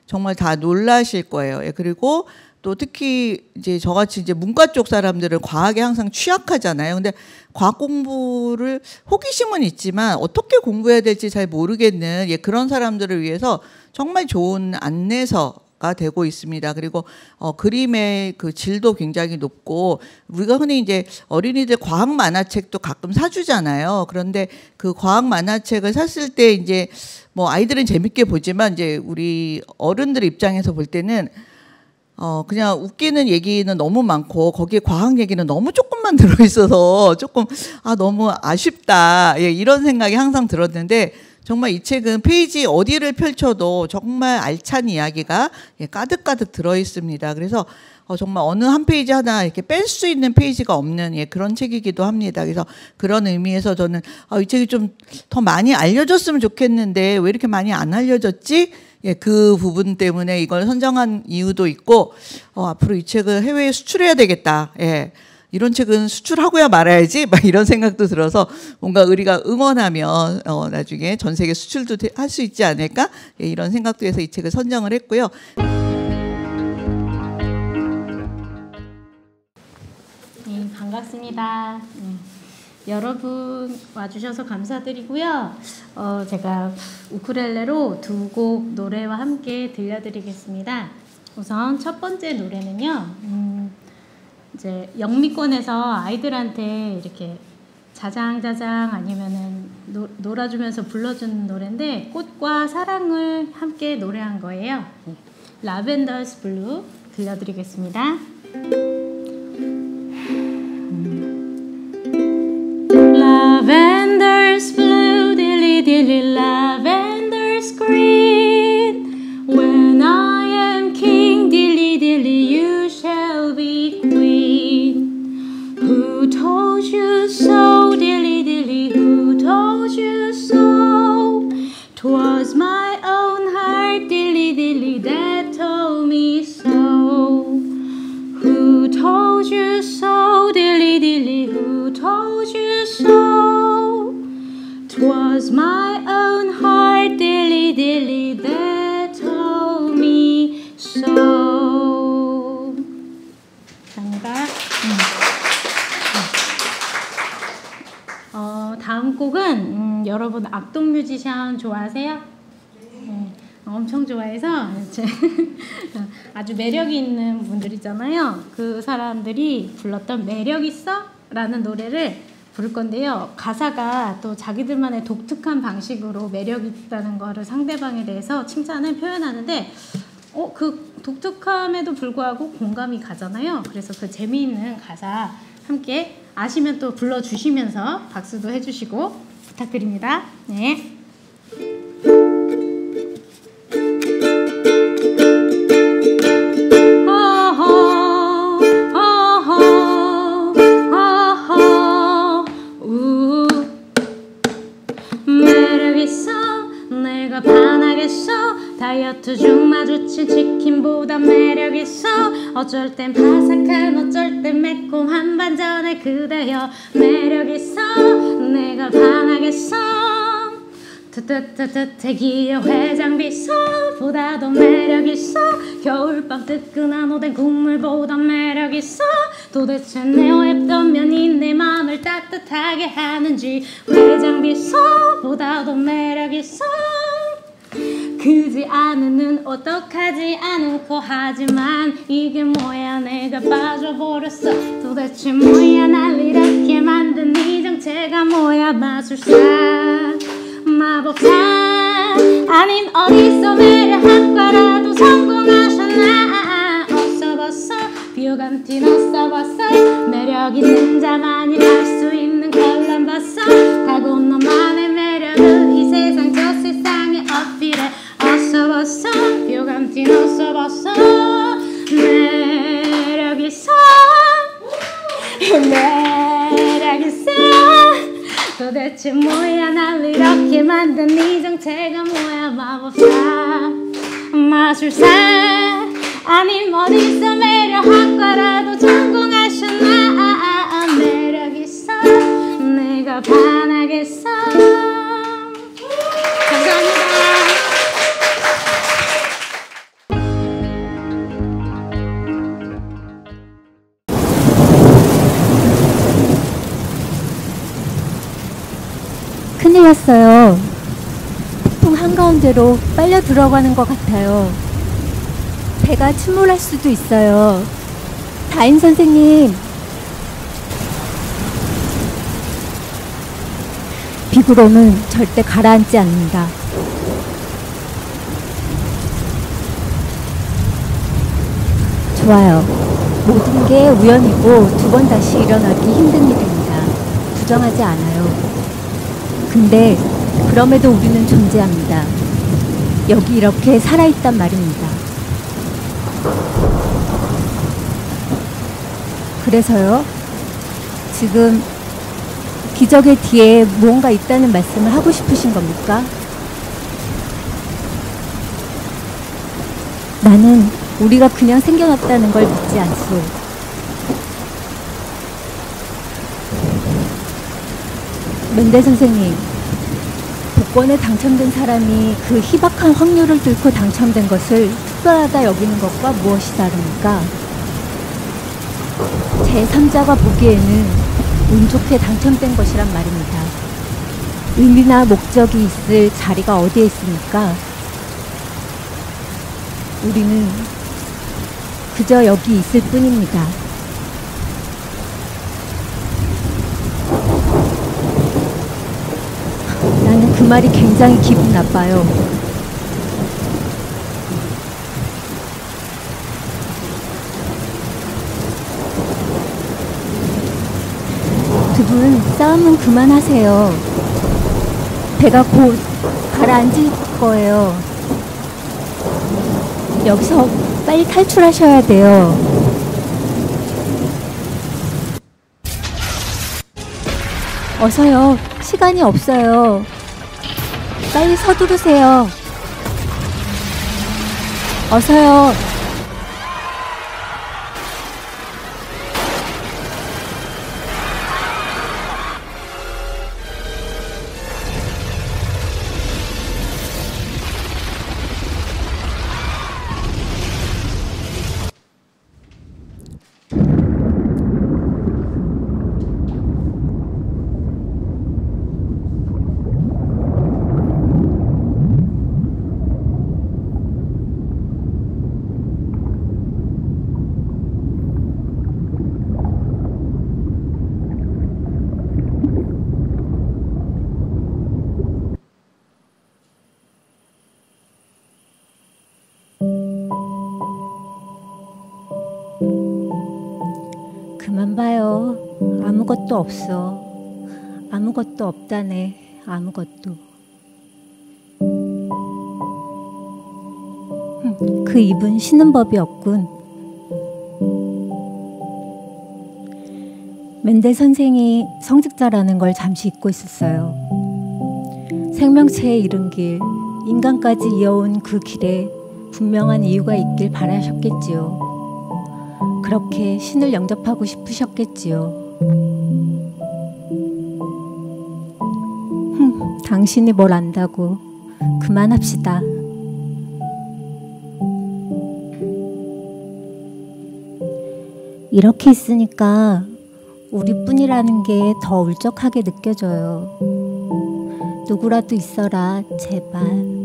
Speaker 1: 정말 다 놀라실 거예요. 그리고 또 특히 이제 저같이 이제 문과 쪽 사람들은 과학에 항상 취약하잖아요. 근데 과학 공부를 호기심은 있지만 어떻게 공부해야 될지 잘 모르겠는 그런 사람들을 위해서 정말 좋은 안내서가 되고 있습니다. 그리고 그림의 그 질도 굉장히 높고, 우리가 흔히 이제 어린이들 과학 만화책도 가끔 사주잖아요. 그런데 그 과학 만화책을 샀을 때 이제 아이들은 재밌게 보지만, 이제 우리 어른들 입장에서 볼 때는 그냥 웃기는 얘기는 너무 많고, 거기에 과학 얘기는 너무 조금만 들어있어서 조금 너무 아쉽다, 이런 생각이 항상 들었는데, 정말 이 책은 페이지 어디를 펼쳐도 정말 알찬 이야기가 가득가득 들어 있습니다. 그래서 정말 어느 한 페이지 하나 이렇게 뺄 수 있는 페이지가 없는 그런 책이기도 합니다. 그래서 그런 의미에서 저는 이 책이 좀 더 많이 알려졌으면 좋겠는데 왜 이렇게 많이 안 알려졌지? 그 부분 때문에 이걸 선정한 이유도 있고 앞으로 이 책을 해외에 수출해야 되겠다. 이런 책은 수출하고야 말아야지 막 이런 생각도 들어서 뭔가 우리가 응원하면 나중에 전 세계 수출도 할 수 있지 않을까? 이런 생각도 해서 이 책을 선정을 했고요.
Speaker 6: 네, 반갑습니다. 여러분 와주셔서 감사드리고요. 제가 우쿨렐레로 두 곡 노래와 함께 들려드리겠습니다. 우선 첫 번째 노래는요. 이제 영미권에서 아이들한테 이렇게 자장자장 아니면은 놀아주면서 불러주는 노래인데 꽃과 사랑을 함께 노래한 거예요. 라벤더스 블루 들려드리겠습니다. Lavender's blue, dilly dilly, lavender's green. When I am king, dilly dilly, you shall be queen. Who told you so, dilly dilly, who told you so? 'Twas my own heart, dilly dilly, that told me so. Who told you so, dilly dilly, who told you so? 'Twas my own heart, dilly dilly, that told me so. 감사합니다. 다음 곡은 여러분 악동 뮤지션 좋아하세요? 엄청 좋아해서 아주 매력이 있는 분들 있잖아요. 그 사람들이 불렀던 매력 있어? 라는 노래를 부를 건데요. 가사가 또 자기들만의 독특한 방식으로 매력 있다는 거를 상대방에 대해서 칭찬을 표현하는데 그 독특함에도 불구하고 공감이 가잖아요. 그래서 그 재미있는 가사 함께 아시면 또 불러주시면서 박수도 해주시고 부탁드립니다. 네. 다이어트 중 마주친 치킨보다 매력있어. 어쩔 땐 바삭한 어쩔 땐 매콤한 반전의 그대여 매력있어. 내가 반하겠어. 대기여 회장비서보다도 매력있어. 겨울밤 뜨끈한 오뎅 국물보다 매력있어. 도대체 내 어떤 면이 내 마음을 따뜻하게 하는지. 회장비서보다도 매력있어. 그지 않으면 어떡하지 않고 하지만 이게 뭐야 내가 빠져버렸어. 도대체 뭐야 날 이렇게 만든 이 정체가 뭐야. 마술사 마법사 아님 어디서 매력학과라도 성공하셨나. 어서 벗어 비호감 티 어서 벗어. 매력 있는 자만이 알 수 있는 컬럼 벗어. 하고 너만의 매력을 이 세상 저 세상에 어필해. 어서 벗어 비호감 티 어서 벗어. 매력 있어 매력 있어. 도대체 뭐야 날 이렇게 만든 이 정체가 뭐야. 마법사 마술사 아님 어디서 매력학과라도 전공하셨나. 매력있어 내가 반하겠어. 감사합니다.
Speaker 5: 큰일 났어요. 폭풍 한가운데로 빨려 들어가는 것 같아요. 배가 침몰할 수도 있어요. 다인 선생님, 비구름은 절대 가라앉지 않는다. 좋아요. 모든 게 우연이고 두 번 다시 일어나기 힘든 일입니다. 부정하지 않아요. 근데 그럼에도 우리는 존재합니다. 여기 이렇게 살아있단 말입니다. 그래서요, 지금 기적의 뒤에 무언가 있다는 말씀을 하고 싶으신 겁니까? 나는 우리가 그냥 생겨났다는 걸 믿지 않소. 멘델 선생님, 복권에 당첨된 사람이 그 희박한 확률을 뚫고 당첨된 것을 특별하다 여기는 것과 무엇이 다릅니까? 제3자가 보기에는 운 좋게 당첨된 것이란 말입니다. 의미나 목적이 있을 자리가 어디에 있습니까? 우리는 그저 여기 있을 뿐입니다. 나는 그 말이 굉장히 기분 나빠요. 두 분 싸움은 그만하세요. 배가 곧 가라앉을 거예요. 여기서 빨리 탈출하셔야 돼요. 어서요. 시간이 없어요. 빨리 서두르세요. 어서요. 그만 봐요. 아무것도 없어. 아무것도 없다네. 아무것도. 그 입은 쉬는 법이 없군. 멘델 선생이 성직자라는 걸 잠시 잊고 있었어요. 생명체에 이른 길, 인간까지 이어온 그 길에 분명한 이유가 있길 바라셨겠지요. 그렇게 신을 영접하고 싶으셨겠지요. 당신이 뭘 안다고. 그만합시다. 이렇게 있으니까 우리뿐이라는 게 더 울적하게 느껴져요. 누구라도 있어라, 제발.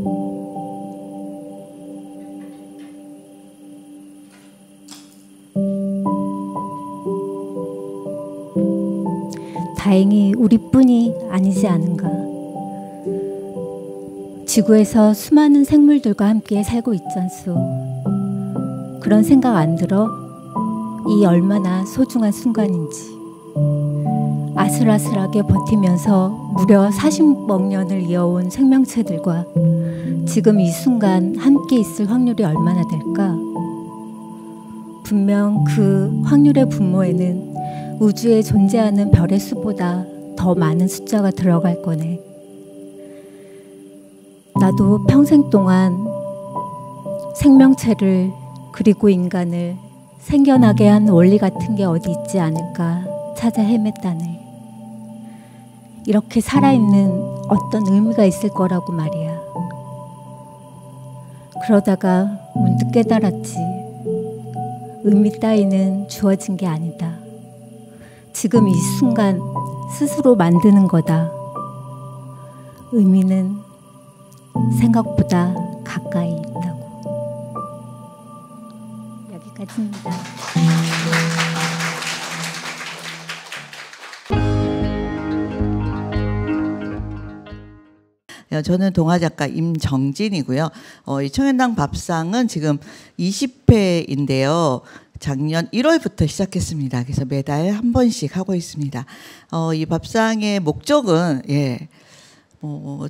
Speaker 5: 다행히 우리뿐이 아니지 않은가. 지구에서 수많은 생물들과 함께 살고 있잖소. 그런 생각 안 들어? 이 얼마나 소중한 순간인지. 아슬아슬하게 버티면서 무려 40억 년을 이어온 생명체들과 지금 이 순간 함께 있을 확률이 얼마나 될까? 분명 그 확률의 분모에는 우주에 존재하는 별의 수보다 더 많은 숫자가 들어갈 거네. 나도 평생 동안 생명체를 그리고 인간을 생겨나게 한 원리 같은 게 어디 있지 않을까 찾아 헤맸다네. 이렇게 살아있는 어떤 의미가 있을 거라고 말이야. 그러다가 문득 깨달았지. 의미 따위는 주어진 게 아니다. 지금 이 순간 스스로 만드는 거다. 의미는 생각보다 가까이 있다고. 여기까지입니다.
Speaker 1: 저는 동화작가 임정진이고요. 이 청년당 밥상은 지금 20회인데요. 작년 1월부터 시작했습니다. 그래서 매달 한 번씩 하고 있습니다. 이 밥상의 목적은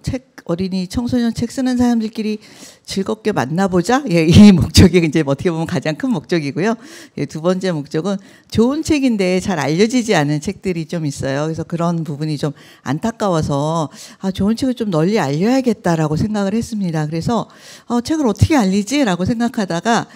Speaker 1: 책 어린이 청소년 책 쓰는 사람들끼리 즐겁게 만나보자. 예, 이 목적이 이제 어떻게 보면 가장 큰 목적이고요. 예, 두 번째 목적은 좋은 책인데 잘 알려지지 않은 책들이 좀 있어요. 그래서 그런 부분이 좀 안타까워서 좋은 책을 좀 널리 알려야겠다라고 생각을 했습니다. 그래서 책을 어떻게 알리지라고 생각하다가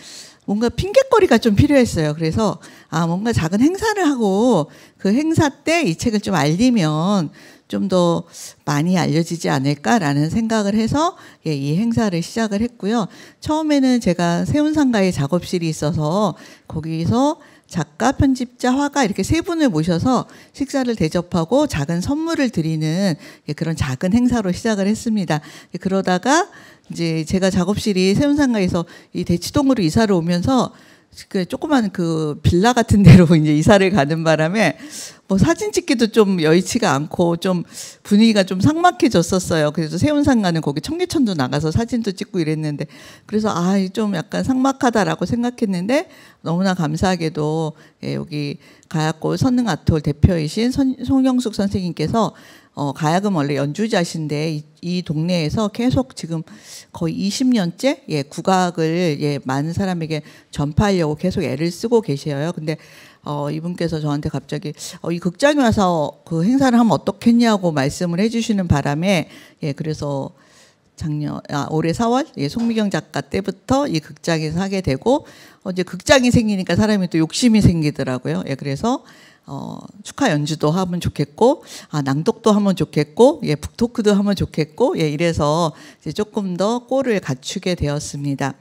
Speaker 1: 뭔가 핑곗거리가 좀 필요했어요. 그래서 뭔가 작은 행사를 하고 그 행사 때 이 책을 좀 알리면 좀 더 많이 알려지지 않을까라는 생각을 해서 이 행사를 시작을 했고요. 처음에는 제가 세운상가에 작업실이 있어서 거기서 작가, 편집자, 화가 이렇게 세 분을 모셔서 식사를 대접하고 작은 선물을 드리는 그런 작은 행사로 시작을 했습니다. 그러다가 이제 제가 작업실이 세운상가에서 이 대치동으로 이사를 오면서 그 조그만 그 빌라 같은 데로 이제 이사를 가는 바람에 뭐 사진 찍기도 좀 여의치가 않고 좀 분위기가 좀 삭막해졌었어요. 그래서 세운상가는 거기 청계천도 나가서 사진도 찍고 이랬는데 그래서 좀 약간 삭막하다라고 생각했는데 너무나 감사하게도 여기 가야골 선능아트홀 대표이신 송영숙 선생님께서 가야금 원래 연주자신데 이 동네에서 계속 지금 거의 20년째 국악을 많은 사람에게 전파하려고 계속 애를 쓰고 계셔요. 근데 이분께서 저한테 갑자기 이 극장에 와서 그 행사를 하면 어떻겠냐고 말씀을 해주시는 바람에 그래서 올해 4월 송미경 작가 때부터 이 극장에서 하게 되고 이제 극장이 생기니까 사람이 또 욕심이 생기더라고요. 그래서 축하 연주도 하면 좋겠고, 낭독도 하면 좋겠고, 북토크도 하면 좋겠고, 이래서 이제 조금 더 꼴을 갖추게 되었습니다.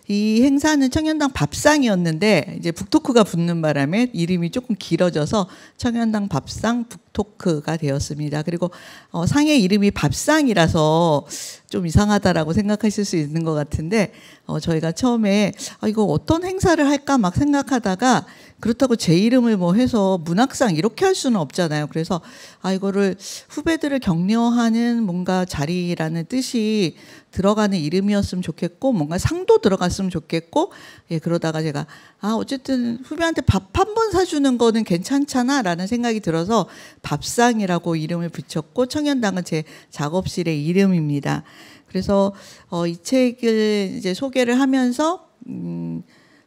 Speaker 1: 이 행사는 청년당 밥상이었는데 이제 북토크가 붙는 바람에 이름이 조금 길어져서 청년당 밥상 북토크가 되었습니다. 그리고 상의 이름이 밥상이라서 좀 이상하다라고 생각하실 수 있는 것 같은데 저희가 처음에 이거 어떤 행사를 할까 막 생각하다가 그렇다고 제 이름을 뭐 해서 문학상 이렇게 할 수는 없잖아요. 그래서 이거를 후배들을 격려하는 뭔가 자리라는 뜻이 들어가는 이름이었으면 좋겠고 뭔가 상도 들어갔으면 좋겠고 그러다가 제가 어쨌든 후배한테 밥 한 번 사주는 거는 괜찮잖아 라는 생각이 들어서 밥상이라고 이름을 붙였고 청년당은 제 작업실의 이름입니다. 그래서 이 책을 이제 소개를 하면서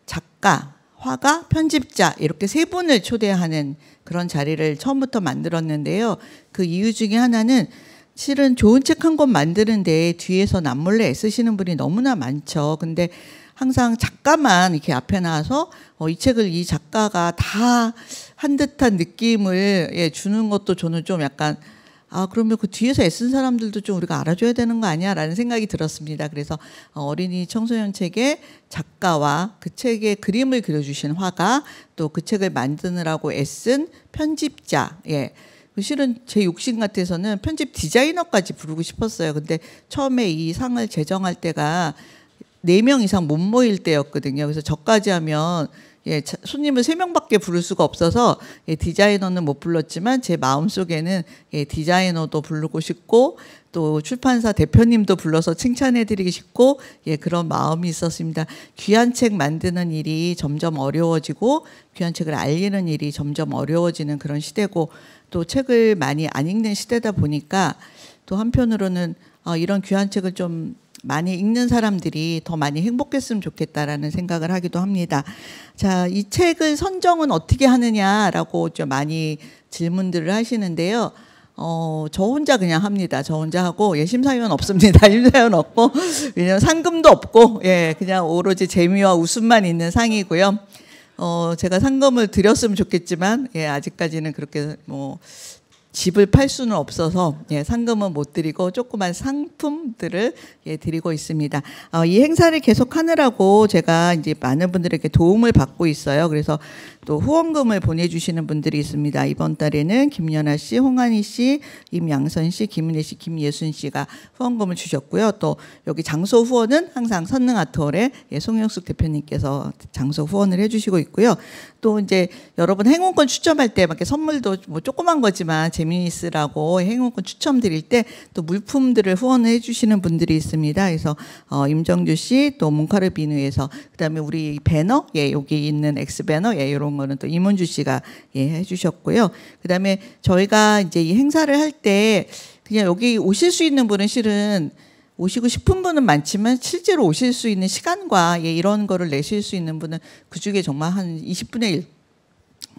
Speaker 1: 작가, 화가, 편집자 이렇게 세 분을 초대하는 그런 자리를 처음부터 만들었는데요. 그 이유 중에 하나는 실은 좋은 책 한 권 만드는데 뒤에서 남몰래 애쓰시는 분이 너무나 많죠. 근데 항상 작가만 이렇게 앞에 나와서 이 책을 이 작가가 다 한 듯한 느낌을 주는 것도 저는 좀 약간 그러면 그 뒤에서 애쓴 사람들도 좀 우리가 알아줘야 되는 거 아니야? 라는 생각이 들었습니다. 그래서 어린이 청소년 책의 작가와 그 책의 그림을 그려주신 화가 또 그 책을 만드느라고 애쓴 편집자, 실은 제 욕심 같아서는 편집 디자이너까지 부르고 싶었어요. 근데 처음에 이 상을 제정할 때가 4명 이상 못 모일 때였거든요. 그래서 저까지 하면 손님을 3명밖에 부를 수가 없어서 디자이너는 못 불렀지만 제 마음속에는 디자이너도 부르고 싶고 또 출판사 대표님도 불러서 칭찬해드리고 싶고 그런 마음이 있었습니다. 귀한 책 만드는 일이 점점 어려워지고 귀한 책을 알리는 일이 점점 어려워지는 그런 시대고 또 책을 많이 안 읽는 시대다 보니까 또 한편으로는 이런 귀한 책을 좀 많이 읽는 사람들이 더 많이 행복했으면 좋겠다라는 생각을 하기도 합니다. 자, 이 책을 선정은 어떻게 하느냐라고 좀 많이 질문들을 하시는데요. 저 혼자 그냥 합니다. 저 혼자 하고 심사위원 없습니다. 심사위원 없고 왜냐면 상금도 없고 그냥 오로지 재미와 웃음만 있는 상이고요. 제가 상금을 드렸으면 좋겠지만 아직까지는 그렇게 뭐 집을 팔 수는 없어서 상금은 못 드리고 조그만 상품들을 드리고 있습니다. 이 행사를 계속 하느라고 제가 이제 많은 분들에게 도움을 받고 있어요. 그래서 또 후원금을 보내주시는 분들이 있습니다. 이번 달에는 김연아 씨, 홍한희 씨, 임양선 씨, 김은혜 씨, 김예순 씨가 후원금을 주셨고요. 또 여기 장소 후원은 항상 선능아트홀의 송영숙 대표님께서 장소 후원을 해주시고 있고요. 또 이제 여러분 행운권 추첨할 때 막 선물도 뭐 조그만 거지만 재미있으라고 행운권 추첨 드릴 때 또 물품들을 후원을 해주시는 분들이 있습니다. 그래서 임정주 씨, 또 몽카르비누에서 그다음에 우리 배너, 여기 있는 X 배너, 이런 거는 또 임은주 씨가 해주셨고요. 그다음에 저희가 이제 이 행사를 할 때 그냥 여기 오실 수 있는 분은 실은 오시고 싶은 분은 많지만 실제로 오실 수 있는 시간과 이런 거를 내실 수 있는 분은 그중에 정말 한 20분의 1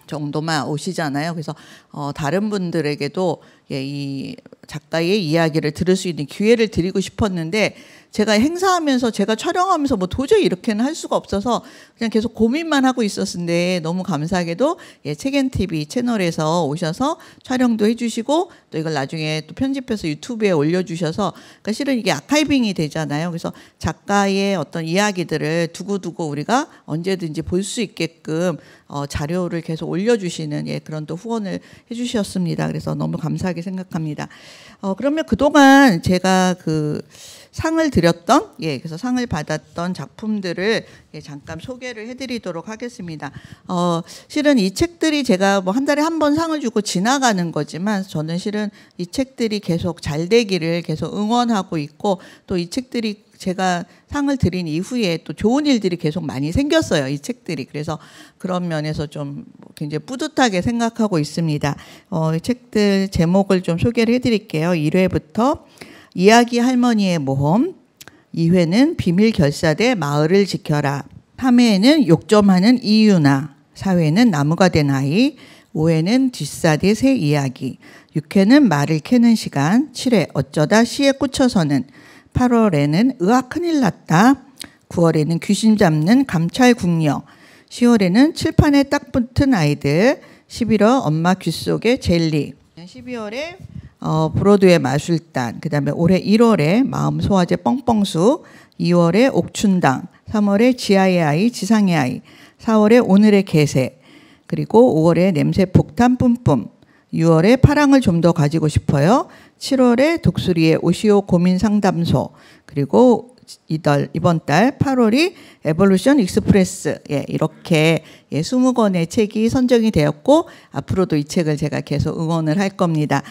Speaker 1: 정도만 오시잖아요. 그래서 다른 분들에게도 이 작가의 이야기를 들을 수 있는 기회를 드리고 싶었는데 제가 행사하면서 제가 촬영하면서 뭐 도저히 이렇게는 할 수가 없어서 그냥 계속 고민만 하고 있었는데 너무 감사하게도 책앤TV 채널에서 오셔서 촬영도 해주시고 또 이걸 나중에 또 편집해서 유튜브에 올려주셔서 그러니까 실은 이게 아카이빙이 되잖아요. 그래서 작가의 어떤 이야기들을 두고두고 우리가 언제든지 볼 수 있게끔 자료를 계속 올려주시는 그런 또 후원을 해주셨습니다. 그래서 너무 감사하게 생각합니다. 그러면 그동안 제가 그 상을 드렸던 그래서 상을 받았던 작품들을 잠깐 소개를 해드리도록 하겠습니다. 실은 이 책들이 제가 뭐 한 달에 한 번 상을 주고 지나가는 거지만 저는 실은 이 책들이 계속 잘 되기를 계속 응원하고 있고 또 이 책들이 제가 상을 드린 이후에 또 좋은 일들이 계속 많이 생겼어요. 이 책들이. 그래서 그런 면에서 좀 굉장히 뿌듯하게 생각하고 있습니다. 이 책들 제목을 좀 소개를 해드릴게요. 1회부터 이야기 할머니의 모험, 2회는 비밀 결사대 마을을 지켜라, 3회에는 욕점하는 이유나, 4회는 나무가 된 아이, 5회는 뒷사대 새 이야기, 6회는 말을 캐는 시간, 7회 어쩌다 시에 꽂혀서는, 8월에는 의학 큰일 났다, 9월에는 귀신 잡는 감찰 궁녀, 10월에는 칠판에 딱 붙은 아이들, 11월 엄마 귀 속의 젤리, 12월에 브로드웨이 마술단, 그 다음에 올해 1월에 마음 소화제 뻥뻥수, 2월에 옥춘당, 3월에 지하의 아이 지상의 아이, 4월에 오늘의 개새, 그리고 5월에 냄새 폭탄 뿜뿜, 6월에 파랑을 좀 더 가지고 싶어요, 7월에 독수리의 오시오 고민 상담소, 그리고 이번 달 8월이 에볼루션 익스프레스, 이렇게 20권의 책이 선정이 되었고 앞으로도 이 책을 제가 계속 응원을 할 겁니다.